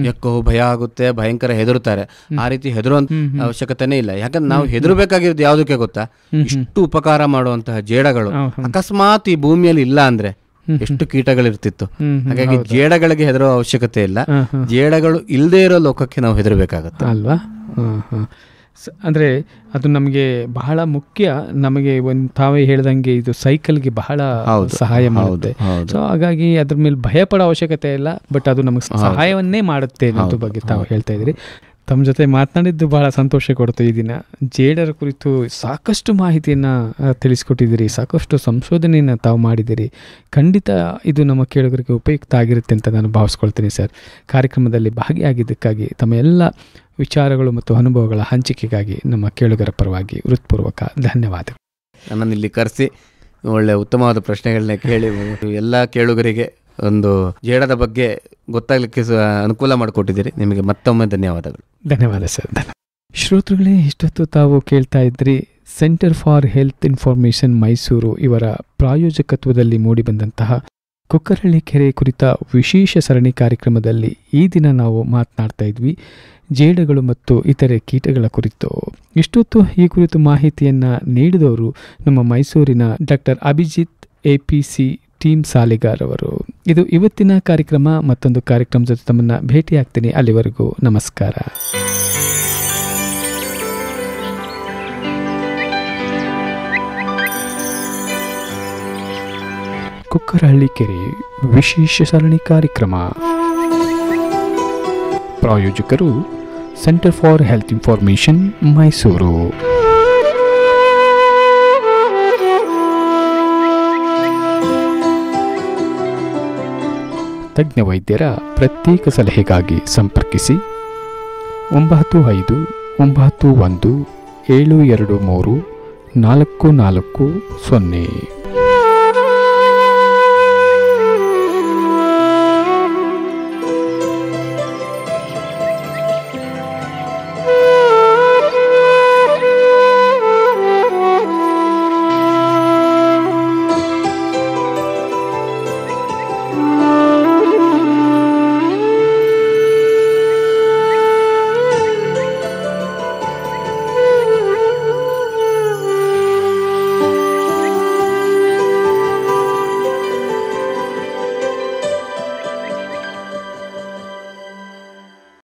ಯಾಕೋ ಭಯ ಆಗುತ್ತೆ, ಭಯಂಕರ ಹೆದರುತ್ತಾರೆ. ಆ ರೀತಿ ಹೆದರುವಂತ ಅವಶ್ಯಕತೆನೇ ಇಲ್ಲ. ಯಾಕಂದ್ರೆ ನಾವು ಹೆದರಬೇಕಾಗಿರೋದು ಯಾವುದಕ್ಕೆ ಗೊತ್ತಾ? ಇಷ್ಟು ಉಪಕಾರ ಮಾಡುವಂತಹ ಜೇಡಗಳು ಅಕಸ್ಮಾತ್ ಈ ಭೂಮಿಯಲ್ಲಿ ಇಲ್ಲ ಅಂದ್ರೆ ಎಷ್ಟು ಕೀಟಗಳಿರ್ತಿತ್ತು. ಹಾಗಾಗಿ ಜೇಡಗಳಿಗೆ ಹೆದರೋ ಅವಶ್ಯಕತೆ ಇಲ್ಲ. ಜೇಡಗಳು ಇಲ್ಲದೆ ಇರೋ ಲೋಕಕ್ಕೆ ನಾವು ಹೆದರಬೇಕಾಗತ್ತೆ ಅಲ್ವಾ? ಅಂದರೆ ಅದು ನಮಗೆ ಬಹಳ ಮುಖ್ಯ. ನಮಗೆ ತಾವೇ ಹೇಳ್ದಂಗೆ ಇದು ಸೈಕಲ್ಗೆ ಬಹಳ ಸಹಾಯ ಮಾಡುತ್ತೆ. ಸೊ ಹಾಗಾಗಿ ಅದ್ರ ಮೇಲೆ ಭಯ ಪಡೋ ಅವಶ್ಯಕತೆ ಇಲ್ಲ, ಬಟ್ ಅದು ನಮಗೆ ಸಹಾಯವನ್ನೇ ಮಾಡುತ್ತೆ ಅನ್ನೋದ್ರ ಬಗ್ಗೆ ತಾವು ಹೇಳ್ತಾ ಇದ್ರಿ. ತಮ್ಮ ಜೊತೆ ಮಾತನಾಡಿದ್ದು ಬಹಳ ಸಂತೋಷ ಕೊಡ್ತು. ಈ ದಿನ ಜೇಡರ ಕುರಿತು ಸಾಕಷ್ಟು ಮಾಹಿತಿಯನ್ನು ತಿಳಿಸ್ಕೊಟ್ಟಿದ್ದೀರಿ, ಸಾಕಷ್ಟು ಸಂಶೋಧನೆಯನ್ನು ತಾವು ಮಾಡಿದ್ದೀರಿ. ಖಂಡಿತ ಇದು ನಮ್ಮ ಕೇಳುಗರಿಗೆ ಉಪಯುಕ್ತ ಆಗಿರುತ್ತೆ ಅಂತ ನಾನು ಭಾವಿಸ್ಕೊಳ್ತೀನಿ ಸರ್. ಕಾರ್ಯಕ್ರಮದಲ್ಲಿ ಭಾಗಿಯಾಗಿದ್ದಕ್ಕಾಗಿ ತಮ್ಮ ಎಲ್ಲ ವಿಚಾರಗಳು ಮತ್ತು ಅನುಭವಗಳ ಹಂಚಿಕೆಗಾಗಿ ನಮ್ಮ ಕೇಳುಗರ ಪರವಾಗಿ ಹೃತ್ಪೂರ್ವಕ ಧನ್ಯವಾದಗಳು. ನನ್ನನ್ನು ಇಲ್ಲಿ ಕರೆಸಿ ಒಳ್ಳೆ ಉತ್ತಮವಾದ ಪ್ರಶ್ನೆಗಳನ್ನ ಕೇಳಿ ಎಲ್ಲ ಕೇಳುಗರಿಗೆ ಒಂದು ಜೇಡದ ಬಗ್ಗೆ ಗೊತ್ತಾಗಲಿಕ್ಕೆ ಅನುಕೂಲ ಮಾಡಿಕೊಟ್ಟಿದ್ದೀರಿ. ನಿಮಗೆ ಮತ್ತೊಮ್ಮೆ ಧನ್ಯವಾದಗಳು. ಧನ್ಯವಾದ ಸರ್. ಶ್ರೋತೃಗಳೇ, ಇಷ್ಟೊತ್ತು ತಾವು ಕೇಳ್ತಾ ಇದ್ರಿ centre for health information Mysuru ಇವರ ಪ್ರಾಯೋಜಕತ್ವದಲ್ಲಿ ಮೂಡಿಬಂದಂತಹ ಕುಕ್ಕರಳ್ಳಿ ಕೆರೆ ಕುರಿತ ವಿಶೇಷ ಸರಣಿ ಕಾರ್ಯಕ್ರಮದಲ್ಲಿ ಈ ದಿನ ನಾವು ಮಾತನಾಡ್ತಾ ಇದ್ವಿ ಜೇಡಗಳು ಮತ್ತು ಇತರೆ ಕೀಟಗಳ ಕುರಿತು. ಇಷ್ಟೊತ್ತು ಈ ಕುರಿತು ಮಾಹಿತಿಯನ್ನು ನೀಡಿದವರು ನಮ್ಮ ಮೈಸೂರಿನ ಡಾಕ್ಟರ್ ಅಭಿಜಿತ್ APC ಟೀಮ್ ಸಾಲಿಗಾರ್ ಅವರು. ಇದು ಇವತ್ತಿನ ಕಾರ್ಯಕ್ರಮ. ಮತ್ತೊಂದು ಕಾರ್ಯಕ್ರಮ ಜೊತೆ ತಮ್ಮನ್ನು ಭೇಟಿಯಾಗ್ತೀನಿ. ಅಲ್ಲಿವರೆಗೂ ನಮಸ್ಕಾರ. ಕುಕ್ಕರಹಳ್ಳಿ ಕೆರೆ ವಿಶೇಷ ಸರಣಿ ಕಾರ್ಯಕ್ರಮ. ಪ್ರಾಯೋಜಕರು centre for health information Mysuru. ತಜ್ಞ ವೈದ್ಯರ ಪ್ರತ್ಯೇಕ ಸಲಹೆಗಾಗಿ ಸಂಪರ್ಕಿಸಿ 9591 723 4440.